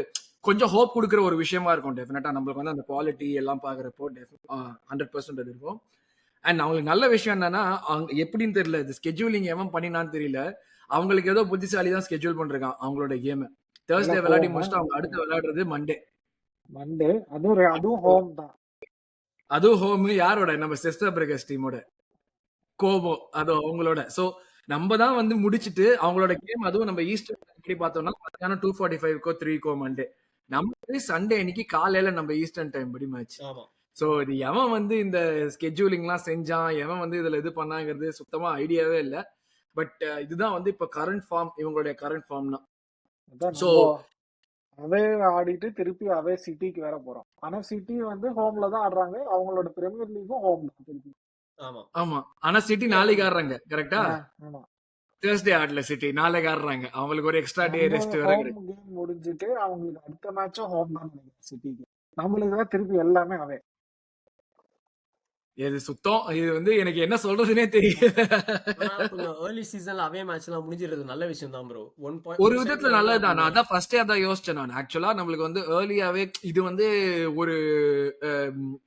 கொஞ்சம் ஹோப் கொடுக்குற ஒரு விஷயமா இருக்கும். டெஃபினட்டா நம்மளுக்கு வந்து அந்த குவாலிட்டி எல்லாம் பாக்குறப்போ 100% அது இருக்கும். அண்ட் அவங்களுக்கு நல்ல விஷயம் என்னன்னா அவங்க எப்படின்னு தெரியல, இது ஸ்கெட்யூலிங் எவன் பண்ணினான்னு தெரியல, அவங்களுக்கு ஏதோ புத்திசாலி தான் ஸ்கெட்யூல் பண்றாங்க அவங்களோட கேம். தேர்ஸ்டே விளையாடி முடிச்சுட்டு அவங்க அடுத்து விளையாடுறது மண்டே. அதுவும் ஹோம் தான். அதுவும் ஹோம். யாரோட? நம்ம செஸ்டர் பிரகஸ் டீமோட கோபோ, அது அவங்களோட. சோ நம்ம தான் வந்து முடிச்சிட்டு அவங்களோட கேம், அதுவும் நம்ம ஈஸ்டர் எப்படி பார்த்தோம்னா மத்தியானம் 2:45 3 மண்டே. நம்ம சண்டே அன்னைக்கு காலையில நம்ம ஈஸ்டர்ன் டைம் படி மேட்ச். சோ இது எவன் வந்து இந்த ஸ்கெட்யூலிங்லாம் செஞ்சான், எவன் வந்து இதுல இது பண்ணாங்கிறது சுத்தமா ஐடியாவே இல்ல. பட் இதுதான் வந்து இப்ப கரண்ட் ஃபார்ம், இவங்களுடைய கரண்ட் ஃபார்ம்னா. சோ அவே ஆடிட்டு திருப்பி அவே சிட்டிக்கு வேற போறோம். ஆனா சிட்டி வந்து ஹோம்ல தான் ஆடுறாங்க. அவங்களோட பிரீமியர் லீக்கும் ஹோம் தான் திருப்பி. ஆமா ஆனா சிட்டி நாளைக்கு ஆடுறாங்க கரெக்டா? ஆமா தேர்ஸ்டே ஆடல சிட்டி, நாளைக்கு ஆடுறாங்க. அவங்களுக்கு ஒரு எக்ஸ்ட்ரா டே ரெஸ்ட் வேற கிடைக்கும். கேம் முடிஞ்சிட்டு அவங்களுக்கு அடுத்த மேட்சும் ஹோம் தான் நினைக்கிறேன் சிட்டிக்கு. நம்மளுக்கு தான் திருப்பி எல்லாமே அவே. இது சுத்தம். இது வந்து எனக்கு என்ன சொல்றதுனே தெரியல. ஏர்லி சீசன்ல அவே மேட்ச்லாம் முடிஞ்சிருது நல்ல விஷயம் தான் ப்ரோ. ஒரு விதத்துல நல்லதுதான். நான் அதான் ஃபர்ஸ்டே அதான் யோசிச்சேன் நான். ஆக்சுவலா நம்மளுக்கு வந்து ஏர்லியாவே இது வந்து ஒரு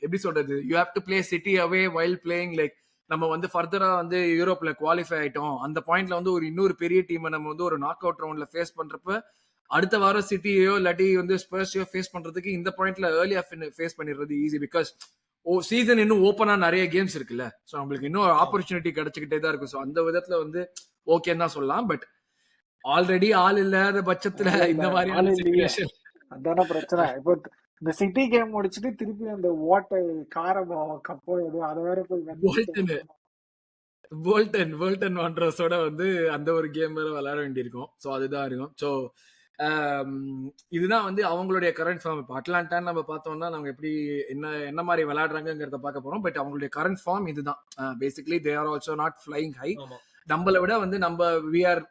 எப்படி சொல்றது, you have to play city away while playing like நம்ம வந்து ஃபர்தரா வந்து யூரோப்ல குவாலிஃபை ஆயிட்டோம். அந்த பாயிண்ட்ல வந்து ஒரு இன்னொரு பெரிய டீமை நம்ம வந்து ஒரு நாக் அவுட் ரவுண்ட்ல ஃபேஸ் பண்றப்ப அடுத்த வாரம் சிட்டியோ இல்லாட்டி வந்து ஸ்பர்ஸையோ ஃபேஸ் பண்றதுக்கு இந்த பாயிண்ட்ல ஏர்லியா ஃபேஸ் பண்ணிடுறது ஈஸி. பிகாஸ் சீசன் இன்னும் ஓப்பனா நிறைய கேம்ஸ் இருக்குல்ல. ஸோ நம்மளுக்கு இன்னும் ஆப்பர்ச்சுனிட்டி கிடைச்சிக்கிட்டே தான் இருக்கும். ஸோ அந்த விதத்துல வந்து ஓகேன்னு தான் சொல்லலாம். பட் ஆல்ரெடி ஆள் இல்லாத பட்சத்துல இந்த மாதிரியான சிச்சுவேஷன் அதான பிரச்சனை. இப்போ இந்த சிட்டி கேம் முடிச்சுட்டு திருப்பி அந்த ஓட்டை காரமோ கப்போ ஏதோ அதை வேற போய் போல்டன் வாண்டரஸோட வந்து அந்த ஒரு கேம் வேற விளையாட வேண்டியிருக்கும். ஸோ அதுதான் இருக்கும். ஸோ இதுதான் வந்து அவங்களுடைய கரண்ட் ஃபார்ம். இப்போ அட்லாண்டான்னு நம்ம பார்த்தோம்னா நம்ம எப்படி என்ன மாதிரி விளையாடுறாங்கிறத பார்க்க போறோம். பட் அவங்களுடைய கரண்ட் ஃபார்ம் இதுதான். Basically they are also not flying high. நம்மளை விட வந்து நம்ம வி ஆர்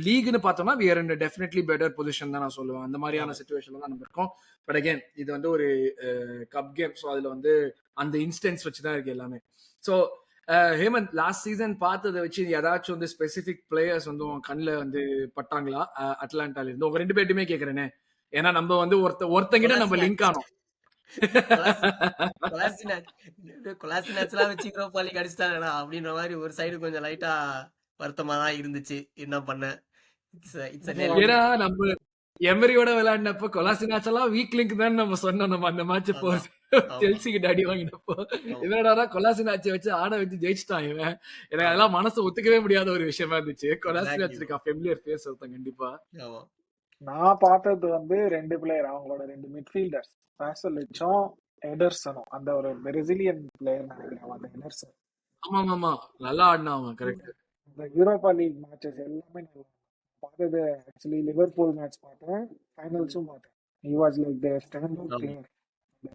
லீக்னு பார்த்தோம்னா we are in definitely better position தான் நான் சொல்லுவேன். அந்த மாதிரியான சிச்சுவேஷன்ல தான் நம்ம இருக்கோம். பட் அகேன் இது வந்து ஒரு கப் கேம். ஸோ அதுல வந்து அந்த இன்ஸ்டன்ஸ் வச்சுதான் இருக்கு எல்லாமே. ஸோ ஹேமந்த், லாஸ்ட் சீசன் பார்த்ததை வச்சு ஏதாச்சும் வந்து ஸ்பெசிபிக் பிளேயர்ஸ் வந்து உன் கண்ணில் வந்து பட்டாங்களா அட்லாண்டால இருந்து? உங்க 2 பேர்ட்டுமே கேட்கறேனே, ஏன்னா நம்ம வந்து ஒருத்தங்கிட்ட நம்ம லிங்க் ஆனோம். அப்படின்ற மாதிரி ஒரு சைடு கொஞ்சம் லைட்டா வருத்தமா தான் இருந்துச்சு. என்ன பண்ண, ஏன்னா நம்ம எமரியோட விளையாடினப்ப கொலாசினாச் எல்லாம் வீக் லிங்க் தான் நம்ம சொன்னோம். நம்ம அந்த மேட்ச் போகுது ஆமா செல்சி கிட்ட அடி வாங்கினப்போ ஆமா இவனடா கொலாசினாச்சை வச்சு ஆட வச்சு ஜெயிச்சிட்டான் இவன். எனக்கு ஆமா அதெல்லாம் மனசு ஒத்துக்கவே முடியாத ஒரு விஷயமா இருந்துச்சு. கொலாசினா எக்ஸாக்ட்லி ப்ரோ. வச்சிருக்கான் ஃபெமிலியர் ஃபேஸ் ஒருத்தன் கண்டிப்பா. ஆமா நான் பார்த்தது வந்து 2 பிளேயர், அவங்களோட 2 மிட்ஃபீல்டர்ஸ், பாசலிச்சும் எடர்சனும். அந்த ஒரு பிரேசிலியன் பிளேயர் நினைக்கிறேன் அந்த எடர்சன். ஆமா ஆமா நல்லா ஆடினான் அவன். கரெக்ட். இந்த யூரோப்பா லீக் மேட்சஸ் எல்லாமே நல்லா பார்த்தது. ஆக்சுவலி லிவர்பூல் மேட்ச் பார்த்தேன், ஃபைனல்ஸும் பார்த்தேன். He was like the stand out ஆமா பிளேயர்,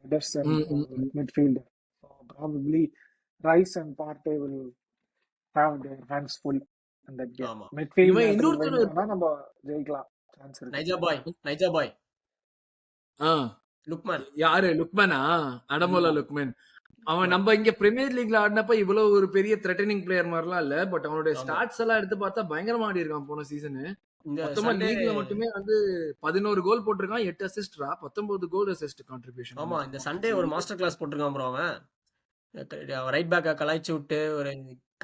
எடர்சன் ம். Midfielder. So probably rice and பார்ட்டே will have their hands full அந்த கேம். ஆமா மிட்ஃபீல்ட் இவன் நேரத்தில் இன்னொருத்தர் வைந்தோம்னா நம்ம ஜெயிக்கலாம், சான்ஸ் இருக்கு. நைஜா பாய் ஆ லுக்மேன். யாரு லுக்மேனா? அடமோலா லுக்மேன். அவன் நம்ம இங்க பிரீமியர் லீக்ல ஆடினப்ப இவ்வளவு ஒரு பெரிய த்ரெட்டனிங் பிளேயர் மாதிரிலாம் இல்ல. பட் அவனுடைய ஆமா ஸ்டாட்ஸ் எல்லாம் எடுத்து பார்த்தா பயங்கரமா ஆடி இருக்கான் போன சீசனு. இந்த மொத்தமா சண்டே லீக்ல மட்டுமே வந்து 11 கோல் போட்டிருக்கான், 8 அசிஸ்ட்ரா, 19 கோல் அசிஸ்ட் கான்ட்ரிபியூஷன். ஆமா இந்த சண்டே ஒரு மாஸ்டர் கிளாஸ் போட்டிருக்கான் ப்ரோ. அவன் ரைட் பேக்கை கலாய்ச்சி விட்டு ஒரு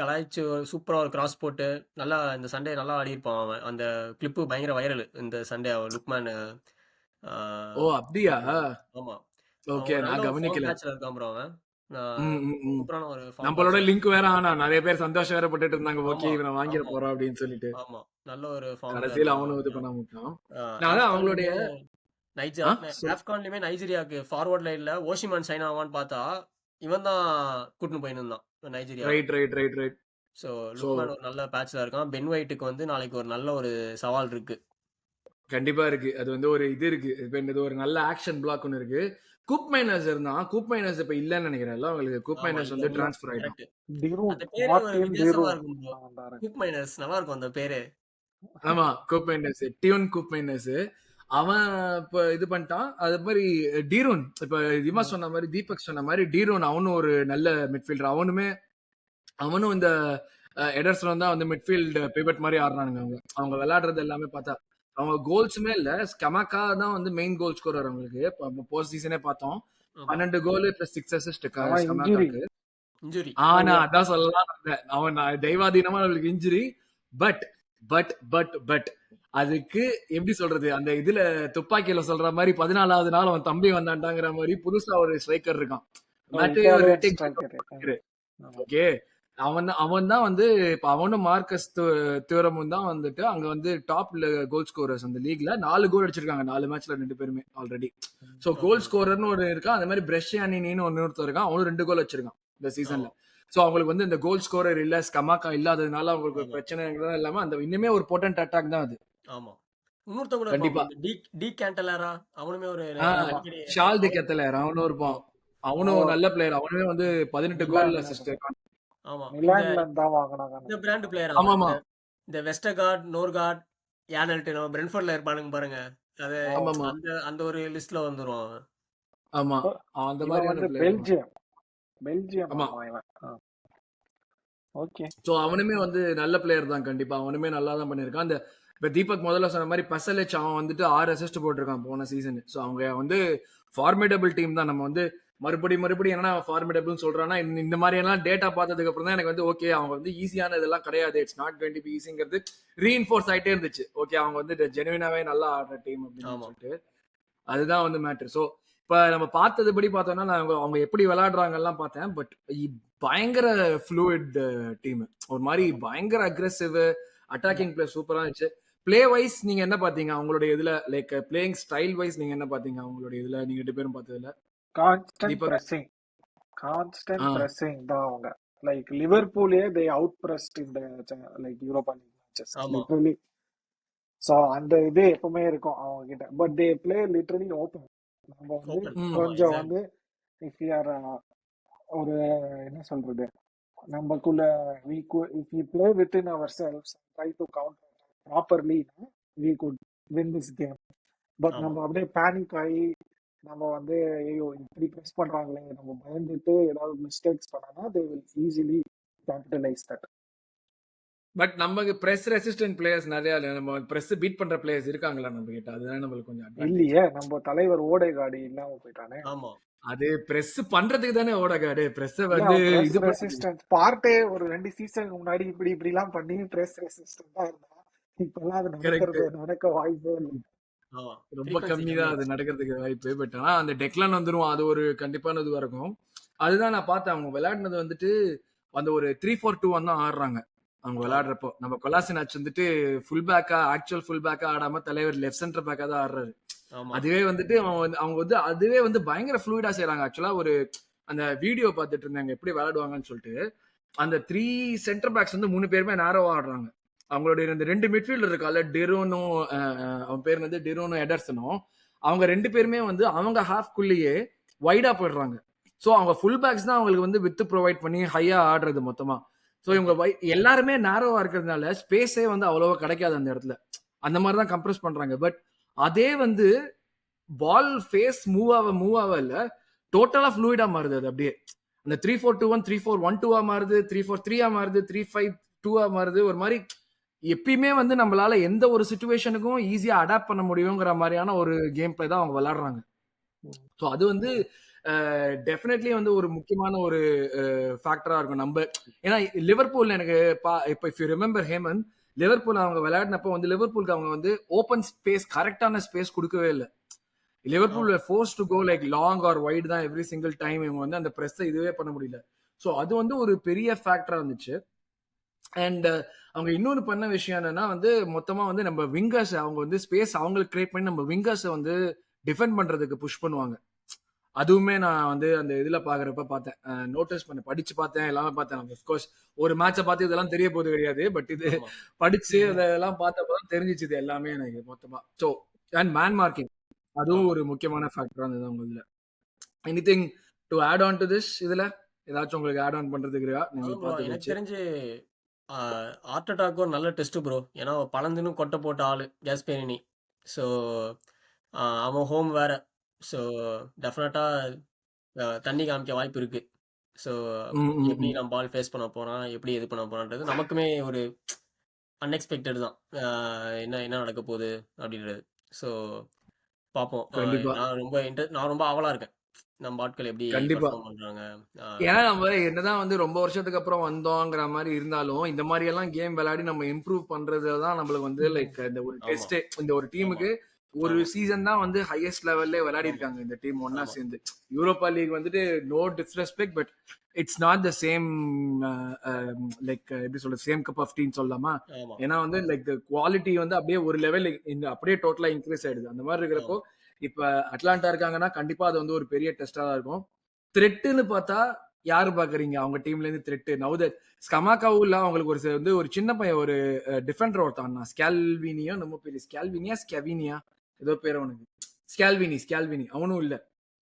கலாய்ச்சி சூப்பரா ஒரு கிராஸ் போட்டு நல்லா இந்த சண்டே நல்லா ஆடி இருப்பான் அவன். அந்த கிளிப்பு பயங்கர வைரல் இந்த சண்டே. அவன் லுக்மேன் ஓ அப்படியா? ஆமா ஓகே, அவன் நல்ல நான் ஒரு ஃபார்ம் கவனிக்கல. மேட்ச்ல இருக்கான் ப்ரோ. அவன் சூப்பரான ஒரு ஃபார்ம் நம்மளோட மேட்ச்ல. லிங்க் வேற ஆனா நிறைய பேர் சந்தோஷம் வேற பட்டுட்டு இருந்தாங்க. ஓகே ஆமா இவனை வாங்கிட ஆமா போறோம் அப்படின்னு சொல்லிட்டு. ஆமா நல்ல ஒரு ஃபார்ம்ல கடைசியில இருக்கான் அவனும் இது அவன். பண்ண மாட்டான். நான் அவங்களுடைய ஆப்கான்லயுமே நைஜீரியாவுக்கு ஃபார்வர்ட் லைன்ல ஓஷிமான் சைன் ஆவான்னு பார்த்தா இவன் தான் கூட்டின்னு போயிருந்தான் நைஜீரியா. ரைட். ஸோ லுக்மேன் ஒரு நல்ல பேட்ச்ல இருக்கான். பென் ஒயிட்டுக்கு வந்து நாளைக்கு ஒரு நல்ல ஒரு சவால் இருக்கு. கண்டிப்பா இருக்கு. அது வந்து ஒரு இது இருக்கு. இப்ப இது ஒரு நல்ல ஆக்ஷன் பிளாக் ஒன்னு இருக்கு. கூப் மைனர்ஸ் இருந்தான். கூப் மைனர்ஸ் இப்ப இல்லன்னு நினைக்கிறேன்ல. உங்களுக்கு கூப் ஆமா மைனர்ஸ் இல்ல வந்து இல்ல டிரான்ஸ்ஃபர் ஆயிட்டான். கரெக்ட். டிரூன், அந்த பேரே ஒரு மார்டின் வித்தியாசமா டிரூன் இருக்கும் ப்ரோ. வந்தாரு. கூப் மைனர்ஸ் நல்லா இருக்கும் அந்த பேரு. ஆமா கூப் மைனர்ஸ், டியூன் கூப் மைனர்ஸ். அவன் இப்ப இது பண்ணிட்டான். அது மாதிரி டீரோன் இப்ப இவா சொன்ன மாதிரி, தீபக் சொன்ன மாதிரி டீரோன் அவனும் ஒரு நல்ல மிட்ஃபீல்டர். அவனும் இந்த எடர்சன் தான் வந்து மிட்ஃபீல்டு பிவட் மாதிரி ஆடுறானுங்க. அவங்க விளையாடுறது எல்லாமே பார்த்தா அவங்க கோல்ஸுமே இல்ல. ஸ்கமாக்கா தான் வந்து மெயின் கோல் ஸ்கோரர் அவங்களுக்கு. போஸ்ட் சீசனே பார்த்தோம், 12 கோல் பிளஸ் 6 அசிஸ்ட் ஸ்கமாக்காக்கு. இன்ஜுரி ஆனா அதான் சொல்லலாம் இருந்தேன். அவன் தெய்வாதீனமா அவளுக்கு injury. But but but but அதுக்கு எப்படி சொல்றது, அந்த இதுல துப்பாக்கியில சொல்ற மாதிரி 14வது நாள் அவன் தம்பி வந்தான்டாங்கிற மாதிரி புதுசா ஒரு ஸ்ட்ரைக்கர் இருக்கான். ஓகே அவன் தான் வந்து இப்ப அவனும் மார்க்கஸ் தியோரமும் தான் வந்துட்டு அங்க வந்து டாப்ல கோல் ஸ்கோரர்ஸ் அந்த லீக்ல. 4 கோல் அடிச்சிருக்காங்க 4 மேட்ச்ல 2 பேருமே ஆல்ரெடி. சோ கோல் ஸ்கோரர்னு ஒரு இருக்கான். அதே மாதிரி பிரஷ்யானின்னு ஒருத்தர் இருக்கான், அவனும் 2 கோல் வச்சிருக்கான் இந்த சீசன்ல. சோ அவங்களுக்கு வந்து இந்த கோல் ஸ்கோரர் இல்ல, ஸ்கமாக்கா இல்லாததுனால அவங்களுக்கு பிரச்சனை இல்லாம அந்த இன்னுமே ஒரு பொட்டன்ட் அட்டாக் தான் அது. ஆமா இன்னொருத்த கூட கண்டிப்பா டி கேண்டலரா அவனுமே ஒரு ஷால் தி கெத்தலர் அவனும் இருப்பான். அவனும் நல்ல பிளேயர். அவனுமே வந்து 18 கோல் அசிஸ்ட். ஆமா மிலான்ல தான் வாங்குனாங்க. இந்த பிராண்ட் பிளேயர். ஆமாமா இந்த வெஸ்டர்கார்ட், நோர்கார்ட், யானல்டன் பிரென்ஃபோர்ட்ல இருப்பானுங்க பாருங்க. அது அந்த அந்த ஒரு லிஸ்ட்ல வந்துரும். ஆமா அந்த மாதிரி வந்து பெல்ஜியம் ஆமா இவன். ஓகே சோ அவனுமே வந்து நல்ல பிளேயர் தான். கண்டிப்பா அவனுமே நல்லா தான் பண்ணிருக்கான். அந்த இப்ப தீபக் முதல்ல சொன்ன மாதிரி பசலெச் அவன் வந்துட்டு 6 அசிஸ்ட் போட்டிருக்கான் போன சீசன். சோ அவங்க வந்து ஃபார்மிடபிள் டீம் தான். நம்ம வந்து மறுபடியும் என்ன ஃபார்மிடபிள் சொல்றான்னா இந்த மாதிரி எல்லாம் டேட்டா பார்த்ததுக்கு அப்புறம் தான் எனக்கு வந்து ஓகே அவங்க வந்து ஈஸியான இதெல்லாம் கிடையாது, it's not going to be ஈஸிங்கிறது ரீஇன்ஃபோர்ஸ் ஆயிட்டே இருந்துச்சு. ஓகே அவங்க வந்து ஜெனுவினாவே நல்லா ஆடுற டீம் அப்படின்னு சொல்லிட்டு அதுதான் வந்து மேட்டர். ஸோ இப்ப நம்ம பார்த்ததுபடி பார்த்தோம்னா நான் அவங்க எப்படி விளையாடுறாங்க எல்லாம் பார்த்தேன். பட் பயங்கர ஃப்ளூயிட் டீம், ஒரு மாதிரி பயங்கர அக்ரெசிவ் அட்டாக்கிங் பிளே சூப்பரா இருந்துச்சு. பிளே வைஸ் நீங்க என்ன பாத்தீங்க அவங்களுடைய இதுல, லைக் பிளேயிங் ஸ்டைல் வைஸ் நீங்க என்ன பாத்தீங்க அவங்களுடைய இதுல நீங்க 2 பேரும் பார்த்ததுல? கான்ஸ்டன்ட் பிரessing தான் அவங்க. லைக் லிவர்பூலே தே அவுட் பிரஸ்ட் இந்த like Europa League matches literally. So அந்த இது எப்பவுமே இருக்கும் அவங்க கிட்ட. But they play literally open. நம்ம வந்து கொஞ்சம் வந்து இஃப் யூ ஆர் ஒரு என்ன சொல்றது, நமக்குள்ள if we play within ourselves and try to counter properly, we could win this game. But நம்ம அப்படியே பேனிக் ஆகி நம்ம வந்து ஐயோ இப்படி ப்ரெஸ் பண்றாங்களே நம்ம பயந்துட்டு ஏதாவது மிஸ்டேக்ஸ் பண்ணனா they will easily capitalize that. But நமக்கு பிரஸ் ரெசிஸ்டன்ட் பிளேயர்ஸ் நிறைய நம்ம பிரஸ் பீட் பண்ற பிளேயர்ஸ் இருக்காங்களா நம்ம கிட்ட? அதுதான் நம்மளுக்கு கொஞ்சம் இல்லையே. நம்ம தலைவர் ஓடேகார்டு இல்லாம போயிட்டானே. ஆமா அது பிரஸ் பண்றதுக்கு தானே ஓடேகார்டு. பிரஸ் வந்து இது ரெசிஸ்டன்ட் பார்ட்டே ஒரு 2 சீசனுக்கு முன்னாடி இப்படி எல்லாம் பண்ணி பிரஸ் ரெசிஸ்டன்ட்டா இருந்தா இப்பெல்லாம் அது நடக்க வாய்ப்பே இல்லை. ஆமா. ரொம்ப ஃப்ரீக்வன்சி கம்மி தான் அது கம்மியாயிருச்சு. நடக்கிறதுக்கு வாய்ப்பு. பட் ஆனா அந்த டெக்லான் வந்துரும். அது ஒரு கண்டிப்பான இதுவா இருக்கும். அதுதான் நான் பார்த்தேன். அவங்க விளையாடுனது வந்துட்டு அந்த ஒரு 3-4-2-1 தான் ஆடுறாங்க. அவங்க ஆமா, விளையாடுறப்போ. நம்ம கொலாசினாச் வந்துட்டு ஃபுல் பேக்கா ஆக்சுவல் ஃபுல் பேக்கா ஆடாம தலைவர் லெஃப்ட் சென்டர் பேக்கா தான் ஆடுறாரு. ஆமா. அதுவே வந்துட்டு அவங்க வந்து அதுவே வந்து பயங்கர ஃப்ளூயிடா செய்றாங்க. ஆக்சுவலா ஒரு அந்த வீடியோ பார்த்துட்டு இருந்தாங்க எப்படி விளையாடுவாங்கன்னு சொல்லிட்டு. அந்த 3 சென்டர் பேக்ஸ் வந்து 3 பேருமே நேரோவா ஆடுறாங்க. அவங்களுடைய இந்த 2 மிட்ஃபீல்டர் இருக்கால டெரோனும் அவன் பேர் வந்து டெரோனும் எடர்சனும் அவங்க 2 பேருமே வந்து அவங்க ஹாஃப்குள்ளேயே வைடா போயிடுறாங்க. சோ அவங்க ஃபுல் பேக்ஸ் தான் அவங்களுக்கு வந்து வித் ப்ரொவைட் பண்ணி ஹையா ஆடுறது மொத்தமா. சோ இவங்க ஓகே. எல்லாருமே நேரோவா இருக்கிறதுனால ஸ்பேஸே வந்து அவ்வளவா கிடைக்காது அந்த இடத்துல. அந்த மாதிரி தான் கம்ப்ரஸ் பண்றாங்க. பட் அதே வந்து பால் ஃபேஸ் மூவ் ஆக இல்ல டோட்டலா ஃப்ளூயிடா மாறுது அது அப்படியே. அந்த 3-4-2-1 3-4-1-2 மாறுது 3-4-3 மாறுது 3-5-2 மாறுது ஒரு மாதிரி எப்பயுமே வந்து நம்மளால எந்த ஒரு சுச்சுவேஷனுக்கும் ஈஸியா அடாப்ட் பண்ண முடியுங்கிற மாதிரியான ஒரு கேம் பிளே தான் அவங்க விளையாடுறாங்க. ஸோ அது வந்து டெஃபினெட்லி வந்து ஒரு முக்கியமான ஒரு ஃபேக்டரா இருக்கும். நம்ம ஏன்னா லிவர்பூல் எனக்கு இப்போ if you remember Hemant Liverpool அவங்க விளையாடினப்போ வந்து லிவர்பூலுக்கு அவங்க வந்து ஓப்பன் ஸ்பேஸ் கரெக்டான ஸ்பேஸ் கொடுக்கவே இல்லை. Liverpool force to go like long or wide தான் எவ்ரி சிங்கிள் டைம் இவங்க வந்து அந்த ப்ரெஸ் இதுவே பண்ண முடியல. ஸோ அது வந்து ஒரு பெரிய ஃபேக்டரா இருந்துச்சு. அண்ட் அவங்க இன்னொன்று பண்ண விஷயம் என்னன்னா வந்து மொத்தமா வந்து நம்ம விங்கர்ஸ் அவங்க வந்து ஸ்பேஸ் அவங்களுக்கு கிரியேட் பண்ணி நம்ம விங்கர்ஸை வந்து டிஃபெண்ட் பண்றதுக்கு புஷ் பண்ணுவாங்க. அதுவுமே நான் வந்து அந்த இதுல பாக்குறப்ப பார்த்தேன், நோட்டீஸ் பண்ண படிச்சு பார்த்தேன், எல்லாமே பார்த்தேன். அஃப்கோர்ஸ் ஒரு மேட்சை பார்த்து இதெல்லாம் தெரிய போது கிடையாது. பட் இது ஆமா. படிச்சு அதெல்லாம் பார்த்தப்பதான் தெரிஞ்சிச்சு இது எல்லாமே எனக்கு மொத்தமா. ஸோ அண்ட் மேன் மார்க்கிங் அதுவும் ஆமா. ஒரு முக்கியமான ஃபேக்டரா இருந்தது அவங்க இதுல. Anything to add on to this இதுல ஏதாச்சும் உங்களுக்கு ஆட் ஆன் பண்றதுக்கு இருக்கா ஆமா நீங்க ப்ரோ. பார்த்தது எனக்கு வச்சு? தெரிஞ்சு ஆர்டெட்டாக்கு ஒரு நல்ல டெஸ்ட் ப்ரோ. ஏன்னா பலந்துன்னு கொட்டை போட்ட ஆளு கேஸ்பெரினி. ஸோ அவன் ஹோம் வேற. ஸோ டெஃபினட்டா தண்ணி காமிக்க வாய்ப்பு இருக்கு. ஸோ ம், ம், எப்படி ம். நம்ம பால் ஃபேஸ் பண்ண போறான், எப்படி இது பண்ண போறான்றது நமக்குமே ஒரு அன்எக்ஸ்பெக்டட் தான். என்ன என்ன நடக்க போகுது அப்படின்றது. ஸோ பார்ப்போம். கண்டிப்பா நான் ரொம்ப ஆவலா இருக்கேன். நம்ம ஆட்கள் எப்படி கண்டிப்பா. பெர்ஃபார்ம் பண்றாங்க. ஆ, ஏன்னா நம்ம என்னதான் வந்து ரொம்ப வருஷத்துக்கு அப்புறம் வந்தோங்கிற மாதிரி இருந்தாலும் இந்த மாதிரி எல்லாம் கேம் விளையாடி நம்ம இம்ப்ரூவ் பண்றதுல தான் நம்மளுக்கு வந்து லைக் இந்த ஒரு ஆமா, டெஸ்ட் இந்த ஒரு ஆமா, டீமுக்கு ஒரு ஆமா, சீசன் தான் வந்து ஹையஸ்ட் லெவல்ல விளையாடி ஆமா, இருக்காங்க இந்த டீம் ஒன்னா ஆமா, சேர்ந்து. யூரோப்பா லீக் வந்துட்டு no disrespect but it's not the same like எப்படி சொல்றது சேம் கப் ஆஃப் டீன்னு சொல்லலாமா? ஆமா, ஏன்னா வந்து லைக் குவாலிட்டி வந்து அப்படியே ஒரு லெவல் அப்படியே டோட்டலா இன்க்ரீஸ் ஆயிடுது. அந்த மாதிரி இருக்கிறப்போ ஆமா. இப்ப அட்லாண்டா இருக்காங்கன்னா கண்டிப்பா அது வந்து ஒரு பெரிய டெஸ்டா தான் இருக்கும். த்ரெட்டுன்னு பார்த்தா யாரு பாக்குறீங்க அவங்க டீம்ல இருந்து த்ரெட் நவ் தட் ஸ்கமாக்காவும் இல்ல அவங்களுக்கு ஒரு வந்து ஒரு சின்ன பையன் ஒரு டிஃபெண்டர் ஒருத்தான் ஸ்கேல்வினியோ நம்ம பேரு ஸ்கெவினியா ஏதோ பேர் அவனுக்கு ஸ்கேல்வினி அவனும் இல்ல.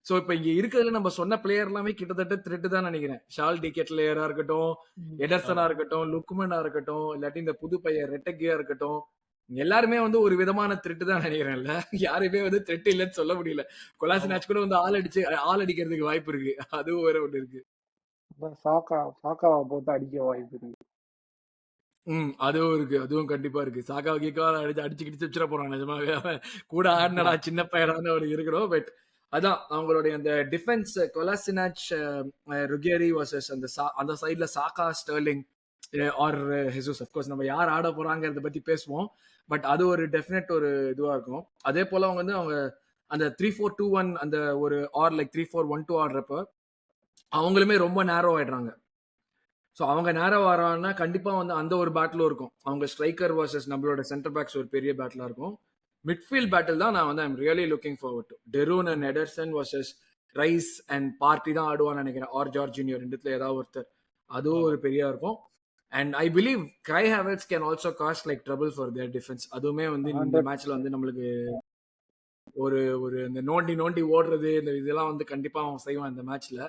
சோ இப்ப இங்க இருக்கிறதுல நம்ம சொன்ன பிளேயர் எல்லாமே கிட்டத்தட்ட த்ரெட் தான் நினைக்கிறேன். ஷால் டிக்கெட்லேயரா இருக்கட்டும், எடர்சனா ஆமா. இருக்கட்டும், லுக்மனா இருக்கட்டும், இல்லாட்டி இந்த புது பையன் ரெட்டக்கியா இருக்கட்டும், எல்லாருமே வந்து ஒரு விதமான த்ரெட் தான் நினைக்கிறேன்ல. யாருமே வந்து த்ரெட் இல்லைன்னு சொல்ல முடியல. ஆமா. கொலாசினாச் கூட வந்து ஆள் அடிக்கிறதுக்கு வாய்ப்பு இருக்கு. அதுவும் வேற ஒண்ணு இருக்கு. சாக்காவை போட்டு அடிக்க வாய்ப்பு இருக்கு. அதுவும் இருக்கு. அதுவும் கண்டிப்பா இருக்கு. சாக்கா கீக்கா அடிச்சு கிடிச்சு வச்சிட போறான் நிஜமாவே. அவன் கூட ஆடுனடா சின்ன பையனான்னு அவனுக்கு இருக்கணும். பட் அதான் அவங்களுடைய அந்த டிஃபென்ஸ் கொலாசினாச் ருகேரி வர்சஸ் அந்த சைடுல சாக்கா ஸ்டெர்லிங் ஆர் ஹெசூஸ் அஃப்கோர்ஸ் நம்ம யார் ஆட போறாங்கிறத பத்தி பேசுவோம். பட் அது ஒரு டெஃபினட் ஒரு இதுவா இருக்கும். அதே போல அவங்க வந்து அவங்க அந்த 3-4-2-1 அந்த ஒரு ஆர் லைக் 3-4-1-2 ஆடுறப்ப அவங்களுமே ரொம்ப நேரோ ஆயிடுறாங்க. ஸோ அவங்க நேரம் வரான்னா கண்டிப்பா வந்து அந்த ஒரு பேட்டிலும் இருக்கும். அவங்க ஸ்ட்ரைக்கர் வர்சஸ் நம்மளோட சென்டர் பேக்ஸ் ஒரு பெரிய பேட்டிலா இருக்கும். மிட்ஃபீல்ட் பேட்டில் தான் நான் வந்து I'm really looking forward to. De Roon and Ederson versus Rice and Partey தான் ஆடுவான்னு நினைக்கிறேன். ஆர் ஜார்ஜினியோ ரெண்டுத்துல ஏதாவது ஒருத்தர். அதுவும் ஆமா. ஒரு பெரிய இருக்கும். And I believe guy Havertz can also cost like trouble for their defence. அதுவுமே வந்து இந்த மேட்ச்ல 100%. வந்து நம்மளுக்கு ஒரு ஒரு இந்த நோண்டி நோண்டி ஓடுறது இந்த இதெல்லாம் வந்து கண்டிப்பா அவன் செய்வான் இந்த மேட்ச்ல.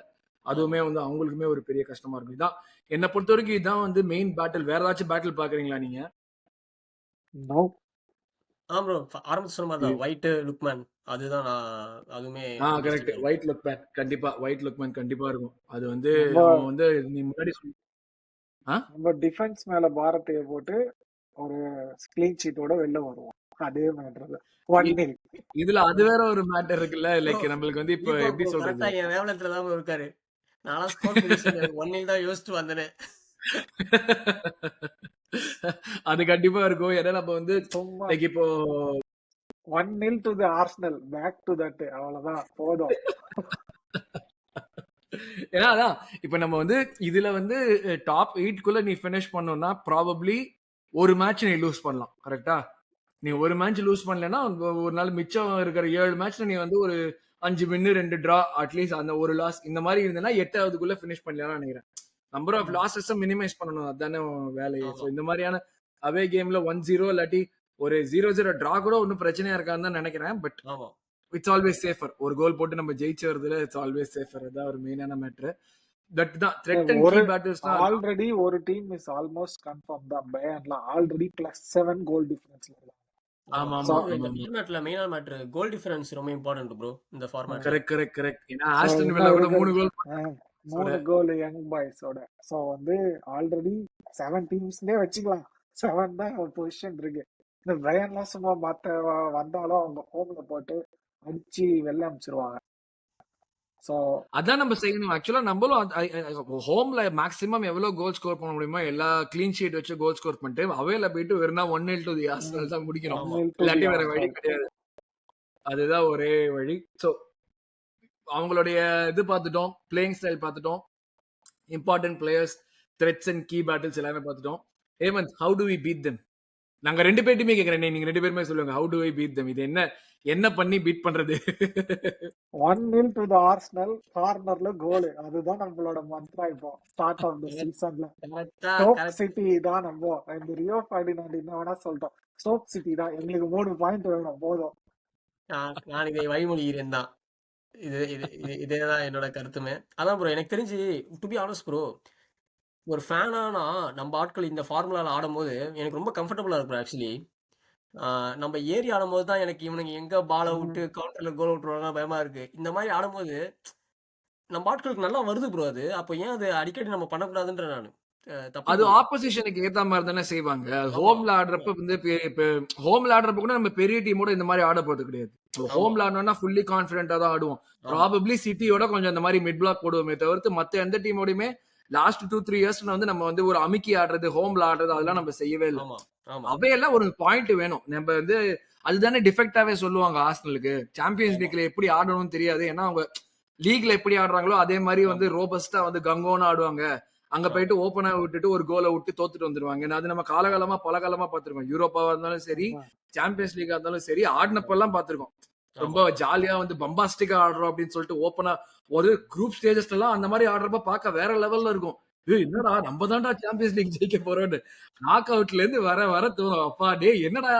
அதுவுமே ஆமா. வந்து அவங்களுக்குமே ஒரு பெரிய கஷ்டமா இருக்கும். இதான் என்ன பொறுத்த வரைக்கும் இதான் வந்து மெயின் பேட்டில். வேற ஏதாச்சும் பேட்டில் பாக்குறீங்களா நீங்க? நோ. ப்ரோ. ஆரம்பத்துல சொன்ன மாதிரி தான். ஒயிட் லுக்மேன். அதுதான் அதுவுமே பெஸ்ட் கரெக்ட். டைம். ஒயிட் லுக்மேன் கண்டிப்பா. ஒயிட் லுக்மேன் கண்டிப்பா இருக்கும். அது வந்து நம்ம அவன் வந்து நீ முன்னாடி ஆ? நம்ம டிஃபென்ஸ் மேல பாரத்தைய போட்டு ஒரு கிளீன் ஷீட்டோட வெளில வருவோம். அதே மேட்டர் இ- 1-0. இதுல அது வேற ஒரு மேட்டர் இருக்குல்ல. ப்ரோ, லைக் நம்மளுக்கு வந்து இப்ப தீபக் எப்படி ப்ரோ சொல்றது? கரெக்டா என் வேவலத்துல தான் bro இருக்காரு. நான்லாம் ஸ்கோர் ப்ரெடிக்ஷன் 1-0 தான் யோசிச்சுட்டு வந்தேனே. அது கண்டிப்பா இருக்கும். ஏன்னா நம்ம வந்து சும்மா லைக் இப்போ 1-0 to the Arsenal, back to that, அவ்வளவுதான் போதும். ஏன்னா அதான் இப்ப நம்ம வந்து இதுல வந்து டாப் 8 நீ ஃபினிஷ் பண்ணணும்னா ப்ராபப்ளி ஒரு மேட்ச் நீ லூஸ் பண்ணலாம். கரெக்டா? நீ ஒரு மேட்ச் லூஸ் பண்ணலன்னா ஒரு நாள் மிச்சம் இருக்கிற 7 மேட்ச்ல நீ வந்து ஒரு 5 வின்னு 2 டிரா அட்லீஸ்ட் அந்த ஒரு லாஸ் இந்த மாதிரி இருந்ததுன்னா 8வதுக்குள்ள ஃபினிஷ் பண்ணலாம்னு நினைக்கிறேன். நம்பர் ஆஃப் லாசஸ் மினிமைஸ் பண்ணணும், அதுதானே வேலையே. ஸோ இந்த மாதிரியான அவே கேம்ல 1-0 இல்லாட்டி ஒரு 0-0 டிரா கூட ஒன்றும் பிரச்சனையா இருக்கான்னு தான் நினைக்கிறேன். But it's always safer. ஒரு கோல் போட்டு நம்ம ஜெயிச்சு வருதுல இட்ஸ் ஆல்வேஸ் சேஃபர். அதான் ஒரு மெயினான மேட்ரு. தட் தான் த்ரெட் அண்ட் கீ பேட்டில்ஸ் தான். ஆல்ரெடி ஒரு டீம் இஸ் ஆல்மோஸ்ட் கன்ஃபார்ம் தான். பயன்லாம் ஆல்ரெடி +7 கோல் டிஃபரன்ஸ்ல இருக்காங்க. ஆமா So, ஆமா இந்த ஆமா ஃபார்மேட்ல மெயினான மேட்டர் கோல் டிஃபரன்ஸ் ரொம்ப இம்பார்ட்டன்ட் ப்ரோ இந்த ஃபார்மேட்ல. கரெக்ட். ஏன்னா ஆஸ்டன் வில்லா கூட 3 கோல் 3 கோல் யங் பாய்ஸோட. சோ வந்து ஆல்ரெடி 7 டீம்ஸ்லயே வச்சுக்கலாம். 7 தான் பொசிஷன் இருக்கு. இந்த பயன்லாம் சும்மா மத்த வந்தாலும் அவங்க ஹோம்ல போட்டு அடிச்சு வெளில அனுப்பிச்சிருவாங்க. சோ அதான் நம்ம செய்யணும். ஆக்சுவலா நம்மளும் ஹோம்ல மேக்ஸிமம் எவ்வளவு கோல் ஸ்கோர் பண்ண முடியுமோ எல்லா கிளீன் ஷீட் வச்சு கோல் ஸ்கோர் பண்ணிட்டு அவையில போயிட்டு வெறும் 1-0 டு தி ஆர்சனல் தான் முடிக்கணும். 1-0 to இல்லாட்டி the வேற வழி Arsenal. கிடையாது. அதுதான் ஒரே வழி. சோ அவங்களுடைய இது பார்த்துட்டோம், பிளேயிங் ஸ்டைல் பார்த்துட்டோம், important players, threats and key battles எல்லாமே பார்த்துட்டோம். Hemant, how do we beat them? நாங்க 2 பேர்ட்டுமே கேக்குறேன். நீங்க 2 பேருமே சொல்லுங்க. How do we beat them? இது என்ன பண்ணி பீட் பண்றது? 1-0 டு தி ஆர்சனல், கார்னர்ல கோல். அதுதான் நம்மளோட மந்த்ரா இப்போ ஸ்டார்ட் ஆஃப் தி சீசன்ல. ஸ்டோக் சிட்டி தான் நம்ம இந்த ரியோ ஃபெர்டினாண்ட் என்ன வேணா சொல்லிட்டோம். ஸ்டோக் சிட்டி தான் எங்களுக்கு 3 பாயிண்ட் வேணும் போதும். நான் இதை வழிமொழிகிறேன் தான். இதேதான் என்னோட கருத்துமே. அதான் ப்ரோ எனக்கு தெரிஞ்சு டு பி ஆனஸ்ட் ப்ரோ, ஒரு ஃபேனானா நம்ம ஆட்கள் இந்த ஃபார்முலால ஆடும்போது எனக்கு ரொம்ப கம்ஃபர்டபுளா இருக்கும் ஆக்சுவலி. நம்ம ஏறி ஆடும்போது தான் எனக்கு இவனுங்க எங்க பாலை விட்டு கவுண்டர்ல கோல் விட்டுருவாங்க பயமா இருக்கு. இந்த மாதிரி ஆடும்போது நம்ம ஆட்களுக்கு நல்லா வருது ப்ரோ அது. அப்போ ஏன் அது அடிக்கடி நம்ம பண்ணக்கூடாதுன்ற நான் அது ஆப்போசிஷனுக்கு ஏத்த மாதிரி தானே செய்வாங்க. ஹோம்ல ஆடுறப்ப வந்து ஹோம்ல ஆடுறப்ப கூட நம்ம பெரிய டீமோட இந்த மாதிரி ஆட போறது கிடையாது. ஹோம்ல ஆடணும்னா ஃபுல்லி கான்பிடென்டா தான் ஆடுவோம். ப்ராபப்ளி சிட்டியோட கொஞ்சம் இந்த மாதிரி மிட் பிளாக் போடுவோமே தவிர்த்து மத்த எந்த டீமோடையுமே லாஸ்ட் 2-3 இயர்ஸ்ல வந்து நம்ம வந்து ஒரு அமுக்கி ஆடுறது, ஹோம்ல ஆடுறது அதெல்லாம் நம்ம செய்யவே இல்லை. அவையெல்லாம் ஒரு பாயிண்ட் வேணும். நம்ம வந்து அதுதானே டிஃபெக்டாவே சொல்லுவாங்க ஆர்சனலுக்கு. சாம்பியன்ஸ் லீக்ல எப்படி ஆடணும்னு தெரியாது. ஏன்னா அவங்க லீக்ல எப்படி ஆடுறாங்களோ அதே மாதிரி வந்து ரோபஸ்டா வந்து கங்கோன்னு ஆடுவாங்க. அங்க போயிட்டு ஓபனா விட்டுட்டு ஒரு கோலை விட்டு தோத்துட்டு வந்துருவாங்க. அது நம்ம காலகாலமா பல காலமா பாத்துருக்கோம். யூரோப்பாவா இருந்தாலும் சரி, சாம்பியன்ஸ் லீகா இருந்தாலும் சரி, ஆடினப்ப எல்லாம் பாத்துருக்கோம். ரொம்ப ஜாலியா வந்து பம்பாஸ்டிக்கா ஆடுறோம் அப்படின்னு சொல்லிட்டு ஓப்பனா ஒரு குரூப் ஸ்டேஜஸ்ல எல்லாம் அந்த மாதிரி ஆடுறப்ப பார்க்க வேற லெவல்ல இருக்கும். என்னடா நம்ம தான்டா சாம்பியன்ஸ் லீக் ஜெயிக்க போறோம்னு நாக் அவுட்ல இருந்து வர தோணும். அப்பா டே என்னடா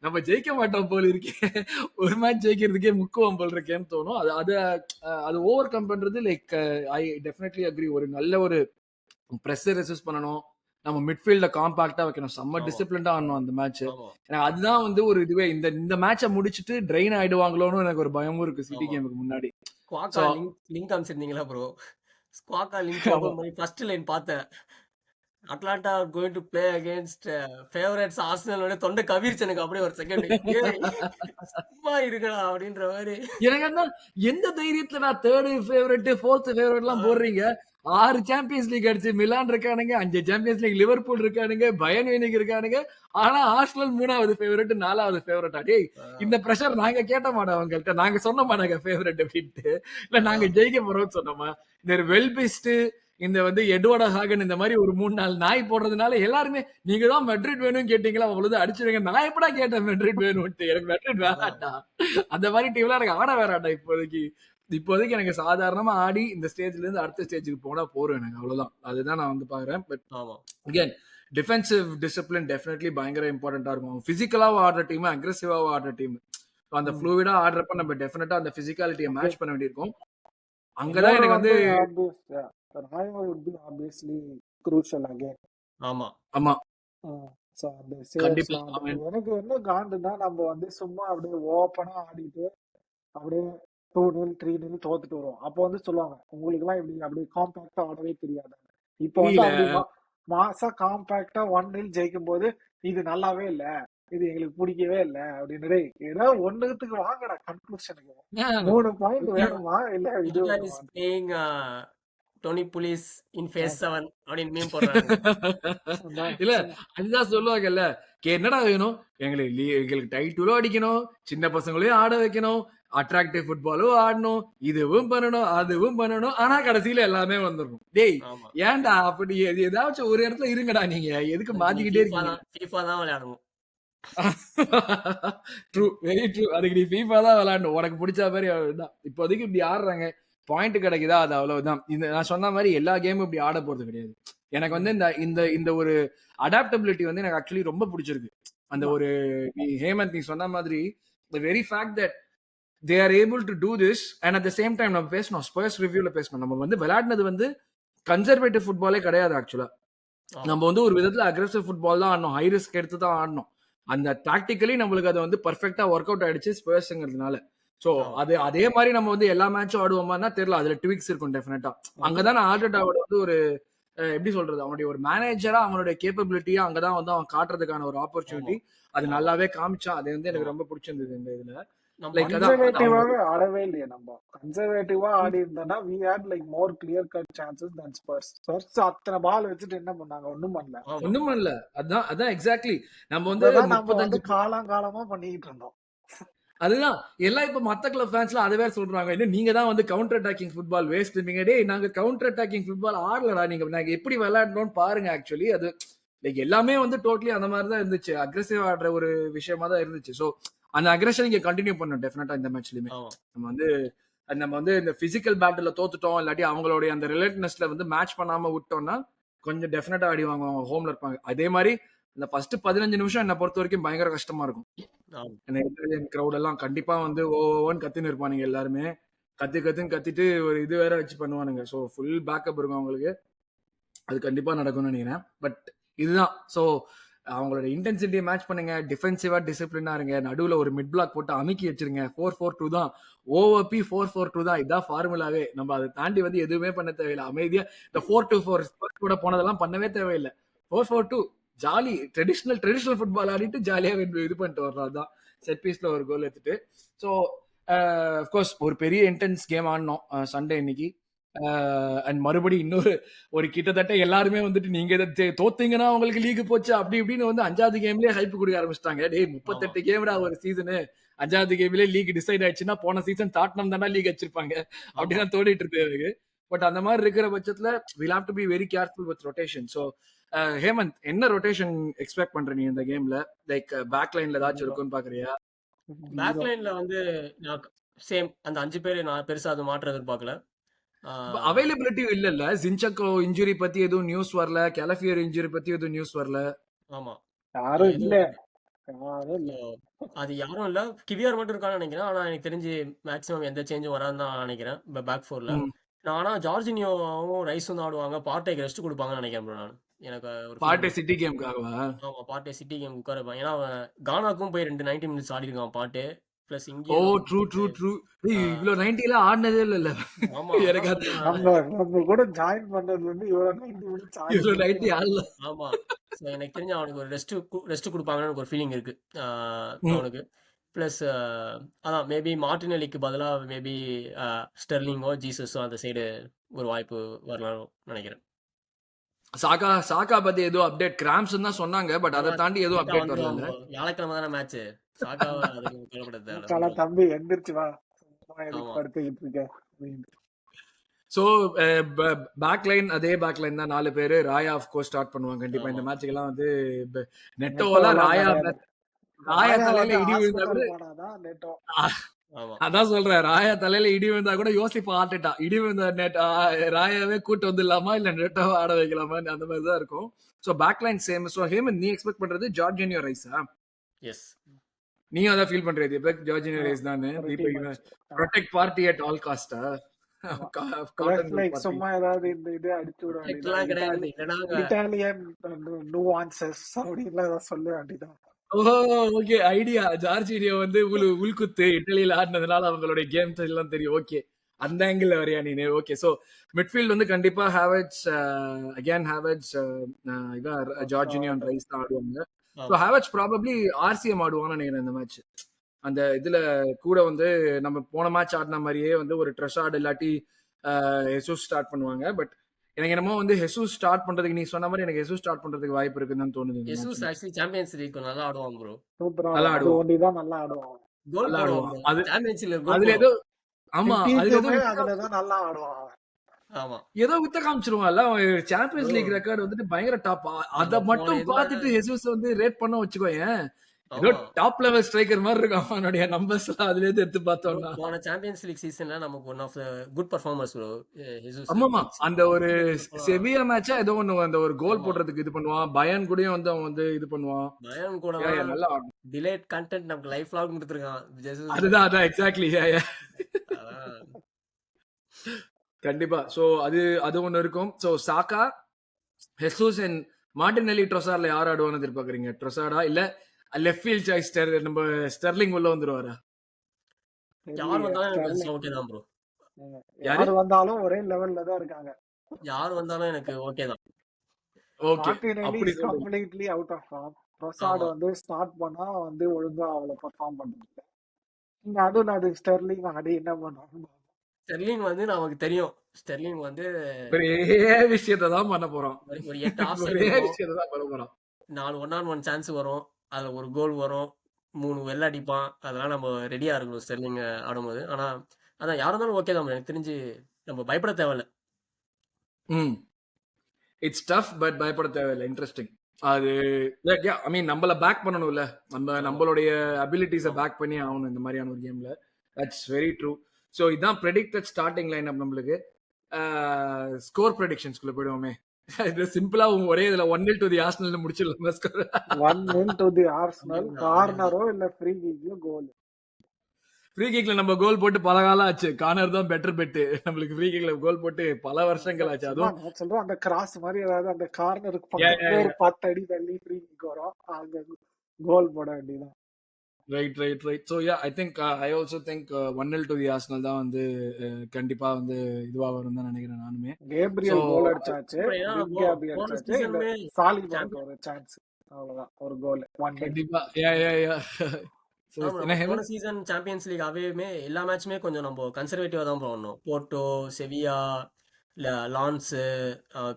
நம்ம ஜெயிக்க மாட்டோம் போல இருக்கே, ஒரு மேட்ச் ஜெயிக்கிறதுக்கே முக்குவோம் போல் இருக்கேன்னு தோணும். அது ஓவர் கம் பண்றது லைக் ஐ டெஃபினெட்லி அக்ரி. ஒரு நல்ல ஒரு பிரஷர் ரெசிஸ்ட் பண்ணணும். நம்ம மிட்ஃபீல்ட காம்பாக்டா வைக்கணும். செம்ம டிசிப்ளின்டா ஆடணும் அந்த மேட்ச். எனக்கு அதுதான் வந்து ஒரு இதுவே. இந்த மேட்சை முடிச்சிட்டு ட்ரெயின் ஆயிடுவாங்களோன்னு எனக்கு ஒரு பயமும் இருக்கு சிட்டி கேமுக்கு முன்னாடி. ஸ்குவாக்கா லிங்க் காமிச்சிருந்தீங்களா ப்ரோ? ஸ்குவாக்கா லிங்க் ஓபன் பண்ணி ஃபர்ஸ்ட் லைன் பார்த்தேன். Atalanta are going to play against favourites ஆர்சனலோட தொண்டை கவிர்ச்சு எனக்கு அப்படியே ஒரு செகண்ட். சும்மா இருக்கடா அப்படின்ற மாதிரி. எனக்கு என்ன எந்த தைரியத்துல நான் 3rd ஃபேவரட் 4th ஃபேவரட் எல்லாம் போடுறீங்க? 6 சாம்பியன்ஸ் லீக் அடிச்சு மிலான் இருக்கானுங்க, 5 சாம்பியன்ஸ் லீக் லிவர்பூல் இருக்கானுங்க, பயன் வீனிக் இருக்கானுங்க. ஆனா ஆர்சனல் 3வது ஃபேவரட் 4வது ஃபேவரட்டா? டேய் இந்த பிரஷர் நாங்க கேட்ட மாட்டோம் அவங்கள்ட்ட. நாங்க சொன்ன மாட்டாங்க ஃபேவரட் அப்படின்ட்டு. இல்ல நாங்க ஜெயிக்க போறோம்னு சொன்னோமா? இந்த வெல்பிஸ்ட் இந்த வந்து எட்வர்ட் ஹாகன் இந்த மாதிரி ஒரு 3-4 நாய் போடுறதுனால எல்லாருமே நீங்க தான் மெட்ரிட் வேணும்னு கேட்டீங்களா, அவ்வளவு அடிச்சிருங்க. நான் எப்படா கேட்டேன் மெட்ரிட் வேணும்ட்டு? எனக்கு மெட்ரிட் வேணாட்டா. அந்த மாதிரி டீம்லாம் எனக்கு ஆட வேறாட்டா இப்போதைக்கு எனக்கு சாதாரணமா ஆடி இந்த ஸ்டேஜ்ல இருந்து அடுத்த ஸ்டேஜுக்கு போனா போறோம் எனக்கு. அவ்வளவுதான். அதுதான் நான் வந்து பாக்குறேன். But again defensive discipline definitely பயங்கர இம்பார்ட்டன்டா இருக்கும். பிசிக்கலாவும் ஆடுற டீம், அக்ரெசிவாவும் ஆடுற டீம். அந்த ஃப்ளூயிடா ஆடுறப்ப நம்ம டெஃபினட்டா அந்த பிசிக்காலிட்டியை மேட்ச் பண்ண வேண்டியிருக்கும். அங்கதான் எனக்கு வந்து Rayo would be obviously crucial again. ஆமா ஆமா சோ அந்த சேவ்ஸ்லாம் எனக்கு என்ன காண்டுனா நம்ம வந்து சும்மா அப்படியே ஓப்பனா ஆடிட்டு அப்படியே 2-0 3-0 தோத்துட்டு வரும். அப்போ வந்து சொல்லுவாங்க உங்களுக்கு எல்லாம் இப்படி அப்படியே காம்பாக்டா ஆடவே தெரியாது. இப்போ வந்து அப்படி மாசா காம்பாக்டா 1-0 ஜெயிக்கும் போது இது நல்லாவே இல்ல, இது எங்களுக்கு பிடிக்கவே இல்ல அப்படின்னு. ஏதோ ஒண்ணுத்துக்கு வாங்கடா கன்க்ளூஷனுக்கு. 3 பாயிண்ட் வேணுமா இல்ல இது டோனி புலிஸ் இன் ஃபேஸ் 7 அப்படின்னு மீம் போடுறாங்க. இல்ல அதுதான் சொல்லுவாங்கல்ல, என்னடா வேணும் எங்களுக்கு எங்களுக்கு டைட்டிலும் அடிக்கணும், சின்ன பசங்களையும் ஆட வைக்கணும், அட்ராக்டிவ் ஃபுட்பாலும் ஆடணும், இதுவும் பண்ணணும் அதுவும் பண்ணணும், ஆனா கடைசியில எல்லாமே வந்துடும். டேய் ஆமா. ஏன்டா அப்படி ஏதாச்சும் ஒரு இடத்துல இருங்கடா, நீங்க எதுக்கு நீ மாத்திக்கிட்டே FIFA இருக்கீங்க? தான் FIFA தான் விளையாடணும். True, very true. அதுக்கு நீ FIFA தான் விளையாடணும், உனக்கு பிடிச்ச மாதிரி தான். இப்போதைக்கு இப்படி ஆடுறாங்க, பாயிண்ட் கிடைக்குதா, அது அவ்வளவுதான். இந்த நான் சொன்ன மாதிரி எல்லா கேமும் இப்படி ஆட போறது கிடையாது. எனக்கு வந்து இந்த இந்த இந்த ஒரு அடாப்டபிலிட்டி வந்து எனக்கு ஆக்சுவலி ரொம்ப பிடிச்சிருக்கு. அந்த ஒரு ஹேமந்த் நீ சொன்ன மாதிரி the very fact that they are able to do this, and at the same time நம்ம பேசணும், ஸ்பர்ஸ் ரிவ்யூல பேசணும், நம்ம வந்து விளையாடினது வந்து கன்சர்வேட்டிவ் ஃபுட்பாலே கிடையாது ஆக்சுவலா. நம்ம வந்து ஒரு விதத்துல அக்ரெசிவ் ஃபுட்பால் தான் ஆடணும், ஹை ரிஸ்க் எடுத்து தான் ஆடணும். அந்த டாக்டிக்கலி நம்மளுக்கு அது வந்து பர்ஃபெக்டா ஒர்க் அவுட் ஆயிடுச்சு ஸ்பர்ஸ்ங்கிறதுனால. சோ அது அதே மாதிரி நம்ம வந்து எல்லா மேட்சும் ஆடுவோமான்னா தெரியல, அதுல ட்விக்ஸ் இருக்கும் டெஃபினட்டா. அங்கதான் ஆர்டெட்டாவோட வந்து ஒரு எப்படி சொல்றது, அவனுடைய ஒரு மேனேஜரா அவனுடைய கேப்பபிலிட்டியா அங்கதான் வந்து அவன் காட்டுறதுக்கான ஒரு ஆப்பர்ச்சுனிட்டி அது நல்லாவே காமிச்சான். அது வந்து எனக்கு ரொம்ப பிடிச்சிருந்தது இந்த இதுல. கன்சர்வேட்டிவாவே ஆடவே இல்லையே நம்ம. கன்சர்வேட்டிவா ஆடி இருந்தோம்னா we had like more clear cut chances than Spurs. Spurs அத்தனை பால் வச்சுட்டு என்ன பண்ணாங்க? ஒண்ணும் பண்ணல. அதான் எக்ஸாக்ட்லி நம்ம வந்து 35 காலமா பண்ணிட்டு இருந்தோம். அதுதான் எல்லாம் இப்ப மத்த கிளப் ஃபேன்ஸ்ல அதை வேற சொல்றாங்க, என்ன நீங்க தான் வந்து கவுண்டர் அட்டாக்கிங் ஃபுட்பால் வேஸ்ட் இருந்தீங்க. டேய் நாங்க கவுண்டர் அட்டாக்கிங் ஃபுட்பால் ஆடலடா, நாங்க எப்படி விளையாடணும்னு பாருங்க. ஆக்சுவலி அது லைக் எல்லாமே வந்து டோட்டலி அந்த மாதிரி தான் இருந்துச்சு, அக்ரெசிவ் ஆடுற ஒரு விஷயமா தான் இருந்துச்சு. ஸோ அந்த அக்ரெஷன் இங்க கண்டினியூ பண்ணணும் டெஃபினட்டா இந்த மேட்ச்லயுமே. நம்ம வந்து இந்த பிசிக்கல் பேட்டில் தோத்துட்டோம், இல்லாட்டி அவங்களுடைய அந்த ரிலேட்னஸ்ல வந்து மேட்ச் பண்ணாம விட்டோம்னா கொஞ்சம் டெஃபினட்டா ஆடி வாங்குவாங்க, ஹோம்ல இருப்பாங்க. அதே மாதிரி இந்த ஃபர்ஸ்ட் 15 நிமிஷம் என்ன பொறுத்த வரைக்கும் பயங்கர கஷ்டமா இருக்கும். கிரௌட் எல்லாம் கண்டிப்பா வந்து ஓவன் கத்தின்னு இருப்பானுங்க, எல்லாருமே கத்துன்னு கத்திட்டு ஒரு இது வேற வச்சு பண்ணுவானுங்க. ஸோ ஃபுல் பேக்கப் இருக்கும் அவங்களுக்கு, அது கண்டிப்பா நடக்கும்னு நினைக்கிறேன். பட் இதுதான், ஸோ அவங்களோட இன்டென்சிட்டியை மேட்ச் பண்ணுங்க, டிஃபென்சிவா டிசிப்ளினா இருங்க, நடுவில் ஒரு மிட் பிளாக் போட்டு அமுக்கி வச்சிருங்க. 4-4-2 தான், ஓஓபி 4-4-2 தான், இதான் ஃபார்முலாவே. நம்ம அதை தாண்டி வந்து எதுவுமே பண்ண தேவையில்லை. அமைதியா இந்த 4-2-4 கூட போனதெல்லாம் பண்ணவே தேவையில்லை. 4-4-2 ஜாலி, ட்ரெடிஷனல் ஃபுட்பால் ஆடிட்டு ஜாலியா இது பண்ணிட்டு வர்றது தான். செட் பீஸ்ல ஒரு கோல் எடுத்துட்டு. ஸோ அஃப்கோர்ஸ் ஒரு பெரிய இன்டென்ஸ் கேம் ஆடினோம் சண்டே இன்னைக்கு. அண்ட் மறுபடி இன்னொரு ஒரு கிட்டத்தட்ட எல்லாருமே வந்துட்டு நீங்க இதை தோத்தீங்கன்னா உங்களுக்கு லீக் போச்சு அப்படி இப்படின்னு வந்து 5வது கேம்லயே ஹைப் கொடுக்க ஆரம்பிச்சிட்டாங்க. டேய் 38 கேம்டா ஒரு சீசனு, 5வது கேம்லயே லீக் டிசைட் ஆயிடுச்சுன்னா போன சீசன் டாட்னம் தானே லீக் வச்சிருப்பாங்க அப்படிதான் தோடிட்டு இருக்கு எனக்கு. பட் அந்த மாதிரி இருக்கிற பட்சத்துல we'll have to be very careful with rotation. So Hemant, என்ன ரொட்டேஷன் எக்ஸ்பெக்ட் பண்ற நீ இந்த கேம்ல? லைக் பேக் லைன்ல ஏதாச்சும் இருக்குன்னு பாக்குறியா? பேக் லைன்ல வந்து சேம் அந்த 5 பேர் நான் பெருசா அது மாற்ற எதிர்பார்க்கல. அவைலபிலிட்டி இல்ல, ஜின்சக்கோ இன்ஜுரி பத்தி எதுவும் நியூஸ் வரல, கெலஃபியர் இன்ஜுரி பத்தி எதுவும் நியூஸ் வரல. ஆமா, யாரும் இல்ல. அது யாரும் இல்ல, கிவியர் மட்டும் இருக்கான்னு நினைக்கிறேன். ஆனா எனக்கு தெரிஞ்சு மேக்ஸிமம் எந்த சேஞ்சும் வராதுன்னு தான் நினைக்கிறேன் பேக் ஃபோர்ல. ஆனா ஜார்ஜினியோவும் ரைஸும் தான் ஆடுவாங்க, பார்ட்டேக்கு ரெஸ்ட் கொடுப்பாங்கன்னு நினைக்கிறேன் நான். எனக்கு ஒரு பார்ட்டே சிட்டி கேம்காகவா? ஆமா, பார்ட்டே சிட்டி கேம் உட்கார வைப்பாங்க. ஏன்னா கானாக்கும் போய் 90 மினிட்ஸ் ஆடி இருக்கான் பார்ட்டே. பிளஸ் இங்க ட்ரூ இவ்ளோ 90ல ஆடுனதே இல்ல. ஆமா, எனக்கு நம்ம கூட ஜாயின் பண்ணதுல இருந்து இவ்வளவு 90 மினிட்ஸ் இவ்ளோ 90 ஆடல. ஆமா, சோ எனக்கு தெரிஞ்ச அவனுக்கு ஒரு ரெஸ்ட் கொடுப்பாங்கன்னு எனக்கு ஒரு ஃபீலிங் இருக்கு அவனுக்கு. பிளஸ் அதான் மேபி மார்டினெல்லிக்கு பதிலா மேபி ஸ்டெர்லிங்கோ ஜீசஸோ அந்த சைடு ஒரு வாய்ப்பு வரலாம்னு நினைக்கிறேன். சாக்கா பத்தி ஏதோ அப்டேட் கிராம்ஸ் தான் சொன்னாங்க, பட் அதை தாண்டி ஏதோ அப்டேட் வரல. வியாழக்கிழமை தானே மேட்ச். சாக்கா அதுக்கு கவலைப்பட தேவை. தம்பி எந்திரச்சு வா, படுத்துக்கிட்டு இருக்க. சோ பேக் லைன் அதே பேக் லைன் தான், 4 பேரு. ராயா ஆஃப் கோர்ஸ் ஸ்டார்ட் பண்ணுவாங்க கண்டிப்பா இந்த மேட்ச்க்கு எல்லாம் வந்து. நெட்டோல ராயா தலையில இடி விழுந்தா கூட, அதான் சொல்றேன், ராயா தலையில இடி விழுந்தா கூட யோசிப்பா ஆட்டுட்டா, இடி விழுந்த ராயாவே கூட்டு வந்துடலாமா இல்ல நெட்டோவை ஆட வைக்கலாமா, அந்த மாதிரி தான் இருக்கும். So back line same. So Hemant, நீ எக்ஸ்பெக்ட் பண்றது ஜார்ஜினியோ ரைஸா? எஸ், நீங்க அதான் ஃபீல் பண்றது இப்போ ஜார்ஜினியோ ரைஸ் தானே ப்ரொடெக்ட் பார்ட்டி அட் ஆல் காஸ்டா? சும்மா ஏதாவது இந்த இது அடிச்சு விட வேண்டியது, இட்டாலியன் நுவான்சஸ் அப்படின்னு சொல்ல வேண்டியதான். Okay, idea. ஜார்ஜினியோ வந்து உள்குத்து இட்டலியில ஆடினதுனால அவங்களுடைய கேம்ஸ் எல்லாம் தெரியும். ஓகே, அந்த ஆங்கிள் வரையா நீ? ஓகே, சோ மிட்ஃபீல்ட் வந்து கண்டிப்பா Havertz, again Havertz, Jorginho and rise தான் ஆடுவாங்க. ஸோ ஹேவர்ட்ஸ் ப்ராபப்ளி ஆர்சிஎம் ஆடுவான்னு நினைக்கிறேன் இந்த மேட்ச். அந்த இதுல கூட வந்து நம்ம போன மேட்ச் ஆடின மாதிரியே வந்து ஒரு ட்ரெஷார்ட் இல்லாட்டி ஹெசூஸ் ஸ்டார்ட் பண்ணுவாங்க. பட் எனக்கு என்னமோ வந்து ஹெசூஸ் ஸ்டார்ட் பண்றதுக்கு நீ சொன்ன மாதிரி எனக்கு ஹெசூஸ் ஸ்டார்ட் பண்றதுக்கு வாய்ப்பு இருக்குன்னு தான் தோணுது இந்த ஜெசூஸ் மேட்ச்ல. ஆக்சுவலி சாம்பியன்ஸ் லீக் நல்லா ஆடுவான் ப்ரோ. சூப்பரா நல்லா அது ஆடுவான், ஒண்டிதான் நல்லா ஆடுவான். கோல் நல்லா போடுவான் ஆடுவான். ப்ரோ. அது சாம்பியன்ஸ் லீக் கோல் அதுல போடுவான். ஏதோ ஆமா அதுல ஏதோ டீமுமே அதுலதான் நல்லா ஆடுவான். ஆமா ஏதோ வித்த காமிச்சிருவான்ல சாம்பியன்ஸ் ப்ரோ. லீக் ரெக்கார்டு வந்துட்டு பயங்கர டாப். அத நம்ம போன மட்டும் இதுல பார்த்துட்டு ஹெசூஸ் வந்து ரேட் பண்ண வச்சுக்கோயேன், ஏதோ ஆமா டாப் லெவல் ஸ்ட்ரைக்கர் மாதிரி இருக்கும் அவனுடைய நம்பர்ஸ் எல்லாம் அதுல இருந்து எடுத்து ப்ரோ, பார்த்தோம்னா. போன சாம்பியன்ஸ் லீக் சீசன்ல நமக்கு one of the good performers bro Jesus. ஆமாமா அந்த ஒரு இருந்தப்பலாம் செவியா மேட்சா ஏதோ ஒண்ணு அந்த ஒரு கோல் ஆமா போடுறதுக்கு இது பண்ணுவான், பயன் கூடயும் வந்து அவன் வந்து இது பண்ணுவான். பயம் கூட நல்லா ஆடும். டிலேட் கண்டென்ட் நமக்கு லைஃப் லாங் கொடுத்துருக்கான் ஜெசூஸ்ல. அதான் எக்ஸாக்ட்லி. அதான் கண்டிப்பா. சோ அது ஒண்ணு இருக்கும். சோ சாக்கா, ஹெசூஸ் அண்ட் மார்டினெல்லி, ட்ரொசார்ட்ல யார் ஆடுவான்னு எதிர்பார்க்கறீங்க? ட்ரொசார்டா இல்ல லெஃப்ட் ஃபீல்ட் சாய்ஸ் நம்ம ஸ்டெர்லிங் உள்ள வந்துருவாரா? யார் வந்தாலும் எனக்கு ஸ்டெர்லிங் ஓகே தான் ப்ரோ. யாரு? யாரு வந்தாலும் ஒரே லெவல்ல தான் இருக்காங்க. யார் வந்தாலும் எனக்கு ஓகே தான். ஓகே மார்டினெல்லி அப்படி இஸ் சொல்றீங்க. Completely out of form. Trossard ஆமா வந்து ஸ்டார்ட் பண்ணா வந்து ஒழுங்கா அவ்வளவு பெர்ஃபார்ம் பண்றது. நீங்க அதுவும் அது ஸ்டெர்லிங் ஆடி என்ன பண்ணுவாங்க. ஸ்டெர்லிங் வந்து நமக்கு தெரியும். ஸ்டெர்லிங் வந்து ஒரே விஷயத்தை தான் பண்ண போறோம். ஒரு 8 ஆஃப் சைடு ஒரே இருக்கும், விஷயத்தை தான் பண்ண போறோம். 4 1-on-1 சான்ஸ் வரும், அதுல ஒரு கோல் வரும், 3 வெள்ள அடிப்பான். அதெல்லாம் நம்ம ரெடியா இருக்கணும் ஸ்டெர்லிங் ஆடும்போது. ஆனா அதான் யார் இருந்தாலும் ஓகே தான். எனக்கு தெரிஞ்சு நம்ம பயப்பட தேவையில்ல. இட்ஸ் டஃப் பட் பயப்பட தேவையில்லை. இன்ட்ரெஸ்டிங். அது ஐ மீன் நம்மள பேக் பண்ணணும்ல, நம்மளுடைய அபிலிட்டிஸை பேக் பண்ணி ஆகணும் இந்த மாதிரியான ஒரு கேம்ல. That's very true. ஸோ இதான் ப்ரெடிக்டட் ஸ்டார்டிங் லைன் அப் நம்மளுக்கு. ஸ்கோர் ப்ரெடிக்ஷன்ஸ்குள்ள போயிடுவோமே. இது சிம்பிளா ஒரே இதுல 1-0 டு தி ஆர்சனல் முடிச்சிடலாம். Score 1-0 to the Arsenal. கார்னரோ இல்ல ஃப்ரீ கிக்லயோ கோல். ஃப்ரீ கிக்ல நம்ம கோல் போட்டு பல காலம் ஆச்சு. கார்னர் தான் பெட்டர் பெட். நம்மளுக்கு ஃப்ரீ கிக்ல கோல் போட்டு பல வருஷங்கள் ஆச்சு. அதுவும் நான் சொல்றேன் அந்த கிராஸ் மாதிரி ஏதாவது அந்த கார்னருக்கு பக்கத்துல ஒரு 10 அடி தள்ளி ஃப்ரீ கிக் வரும், அங்க கோல் போட வேண்டியதான். Right. So I think I also think 1-0 to the Arsenal தான் வந்து கண்டிப்பா வந்து இதுவா வரும் தான் நினைக்கிறேன் நானுமே. கேப்ரியல் கோல் அடிச்சாச்சு, ஏன்னா பிக் கேபி போன அடிச்சாச்சு, இந்த சீசனுமே சாலிபாக்கு ஒரு சான்ஸ், அவ்வளவுதான் ஒரு கோல். ஒன் டே கண்டிப்பா. போன சீசன் சாம்பியன்ஸ் லீக் அவேயுமே எல்லா மேட்சுமே கொஞ்சம் நம்ம கன்சர்வேட்டிவா தான் பண்ணோம். போர்ட்டோ, செவியா, லான்ஸ்,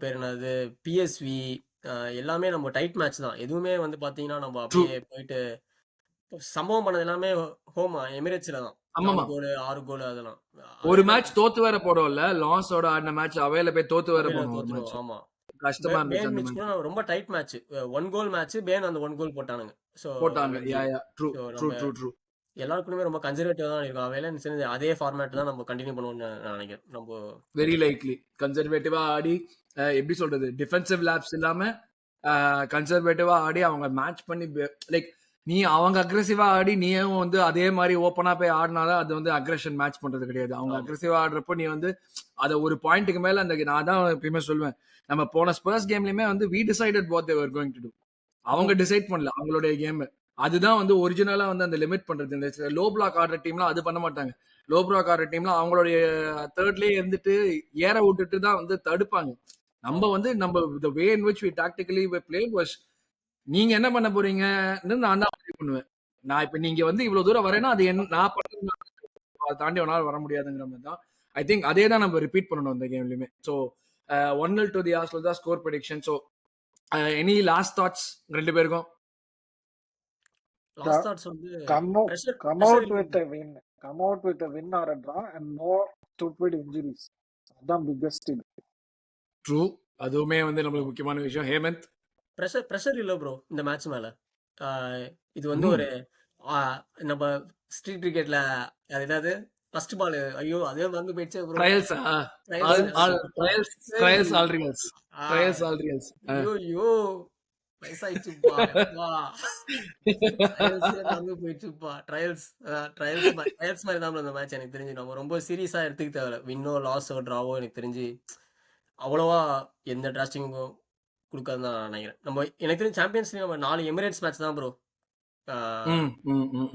பேர் என்னது, பிஎஸ்வி, எல்லாமே நம்ம டைட் மேட்ச் தான். எதுவுமே வந்து பாத்தீங்கன்னா நம்ம அப்படியே போயிட்டு சம்பவம் பண்ணது எல்லாமே ஹோம் எமிரேட்ஸ்ல தான். 4 கோல் 6 கோல் அதெல்லாம். ஒரு மேட்ச் தோத்து வேற போடும்ல, லான்ஸோட ஆடின மேட்ச் அவையில போய் தோத்து வேற போடுவோம். ஆமா கஷ்டமா பேன் இருந்துச்சு. மேட்ச் கூட ரொம்ப டைட் மேட்ச். 1 கோல் மேட்ச், பேன் அந்த 1 கோல் போட்டானுங்க. சோ போட்டாங்க. ட்ரூ. எல்லாருக்குமே ரொம்ப கன்சர்வேட்டிவா தான் இருக்கும். அவையில சேர்ந்து அதே ஃபார்மேட் தான் நம்ம கண்டினியூ பண்ணுவோம்னு நான் நினைக்கிறேன். நம்ம வெரி லைக்லி கன்சர்வேட்டிவா ஆடி, எப்படி சொல்றது, டிஃபென்சிவ் லேப்ஸ் இல்லாம கன்சர்வேட்டிவா ஆடி அவங்க மேட்ச் பண்ணி, லைக் நீ அவங்க அக்ரெசிவா ஆடி நீயும் வந்து அதே மாதிரி ஓப்பனா போய் ஆடினாதான் அது வந்து அக்ரெஷன் மேட்ச் பண்றது கிடையாது. அவங்க அக்ரெசிவா ஆடுறப்போ நீ வந்து அதை ஒரு பாயிண்ட்டுக்கு மேல அந்த, நான் தான் எப்பயுமே சொல்லுவேன், நம்ம போன ஸ்பர்ஸ் கேம்லயுமே வந்து we decided what they were going to do. அவங்க டிசைட் பண்ணல அவங்களுடைய கேம். அதுதான் வந்து ஒரிஜினலா வந்து அந்த லிமிட் பண்றது. இந்த லோ பிளாக் ஆடுற டீம்லாம் அது பண்ண மாட்டாங்க. லோ பிளாக் ஆடுற டீம்லாம் அவங்களுடைய தேர்ட்லயே இருந்துட்டு ஏற விட்டுட்டு தான் வந்து தடுப்பாங்க. நம்ம வந்து the way in which we tactically played was, நீங்க என்ன பண்ண போறீங்கன்னு நான் தான் முடிவு பண்ணுவேன். நான் இப்ப நீங்க வந்து இவ்வளவு தூரம் வரேன்னா அது நான் பண்றது, அதை தாண்டி ஒரு நாள் வர முடியாதுங்கிற மாதிரி தான். ஐ திங்க் அதே தான் நம்ம ரிப்பீட் பண்ணணும் இந்த கேம்லயுமே. ஸோ 1-0 டு தி ஆர்சனல் தான் score prediction. So any last thoughts ரெண்டு பேருக்கும்? லாஸ்ட் தாட்ஸ் வந்து come out with a win or a draw and no stupid injuries. அதான் பிக்கஸ்ட் இது. ட்ரூ. அதுவுமே வந்து நம்மளுக்கு முக்கியமான விஷயம். ஹேமந்த்? பிரஷர் இல்ல ப்ரோ இந்த மேட்ச் மேல. இது வந்து ஒரு நம்ம ஸ்ட்ரீட் கிரிக்கெட்ல ஏதாவது ஃபர்ஸ்ட் பால் ஐயோ அதே வந்து போயிடுச்சு ப்ரோ. ஐயோ வயசாயிடுச்சுப்பா. போயிடுச்சுப்பா. ட்ரையல்ஸ் மாதிரி தான் இந்த மேட்ச். எனக்கு தெரிஞ்சு நம்ம ரொம்ப சீரியஸா எடுத்துக்க தேவையில்ல. வின்னோ லாஸோ டிராவோ எனக்கு தெரிஞ்சு அவ்வளவா எந்த டிராஸ்டிங்கும் கொடுக்காதுன்னு தான் நினைக்கிறேன். எனக்கு தெரிஞ்சு சாம்பியன்ஸ் லீக் நம்ம 4 எமிரேட்ஸ் மேட்ச் தான் ப்ரோ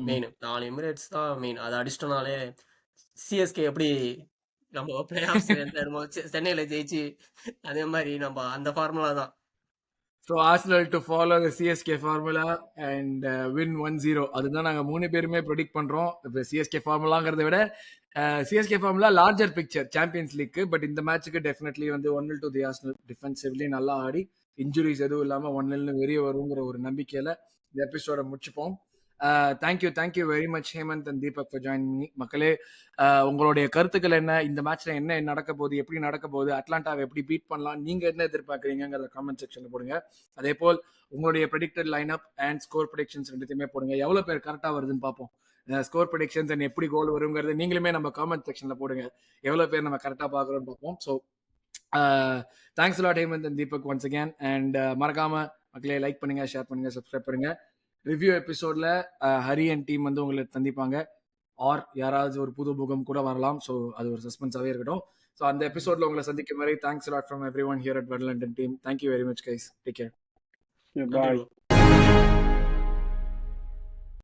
மெயின். 4 எமிரேட்ஸ் தான் மெயின். அதை அடிச்சிட்டோம்னாலே சிஎஸ்கே எப்படி நம்ம பிளே ஆஃப்ஸ் சென்னையில ஜெயிச்சு அதே மாதிரி நம்ம அந்த ஃபார்முலா தான். So Arsenal to follow the CSK formula and win 1-0. அதுதான் நாங்கள் 3 பேருமே ப்ரெடிக்ட் பண்ணுறோம். இப்போ சிஎஸ்கே ஃபார்முலாங்கிறத விட CSK formula larger picture champions leak. But இந்த மேட்ச்சுக்கு டெஃபினெட்லி வந்து 1-0 டு தி ஆர்சனல். டிஃபென்சிவ்லி நல்லா ஆடி இன்ஜுரிஸ் எதுவும் இல்லாமல் 1-0 வெளியே வருங்கிற ஒரு நம்பிக்கையில் இந்த எபிசோட முடிச்சுப்போம். Thank you very much Hemanth and Deepak for join me. மக்களே, உங்களுடைய கருத்துக்கள் என்ன, இந்த மேட்ச்ல என்ன நடக்க போகுது, எப்படி நடக்க போகுது, அட்லாண்டாவை எப்படி பீட் பண்ணலாம், நீங்க என்ன எதிர்பார்க்குறீங்கிறத காமெண்ட் செக்ஷன்ல போடுங்க. அதே போல் உங்களுடைய predicted line up and score predictions ரெண்டுத்தையுமே போடுங்க. எவ்வளவு பேர் கரெக்டா வருதுன்னு பார்ப்போம். ஸ்கோர் ப்ரெடிக்ஷன்ஸ் அண்ட் எப்படி கோல் வருங்கிறது நீங்களுமே நம்ம காமெண்ட் செக்ஷன்ல போடுங்க. எவ்வளவு பேர் நம்ம கரெக்டா பாக்குறோம்னு பார்ப்போம். So thanks lot Hemant and Deepak once again. And மறக்காம மக்களே லைக் பண்ணுங்க, ஷேர் பண்ணுங்க, சப்ஸ்கிரைப் பண்ணுங்க. ரிவ்யூ எபிசோட்ல ஹரி அண்ட் டீம் வந்து உங்களை சந்திப்பாங்க. ஆர் யாராவது ஒரு புது முகம் கூட வரலாம். ஸோ அது ஒரு சஸ்பென்ஸாவே இருக்கட்டும். ஸோ அந்த எபிசோட்ல உங்களை சந்திக்கும் வரை thanks lot from everyone here at Verlanden team. Thank you very much guys. Take care. Bye.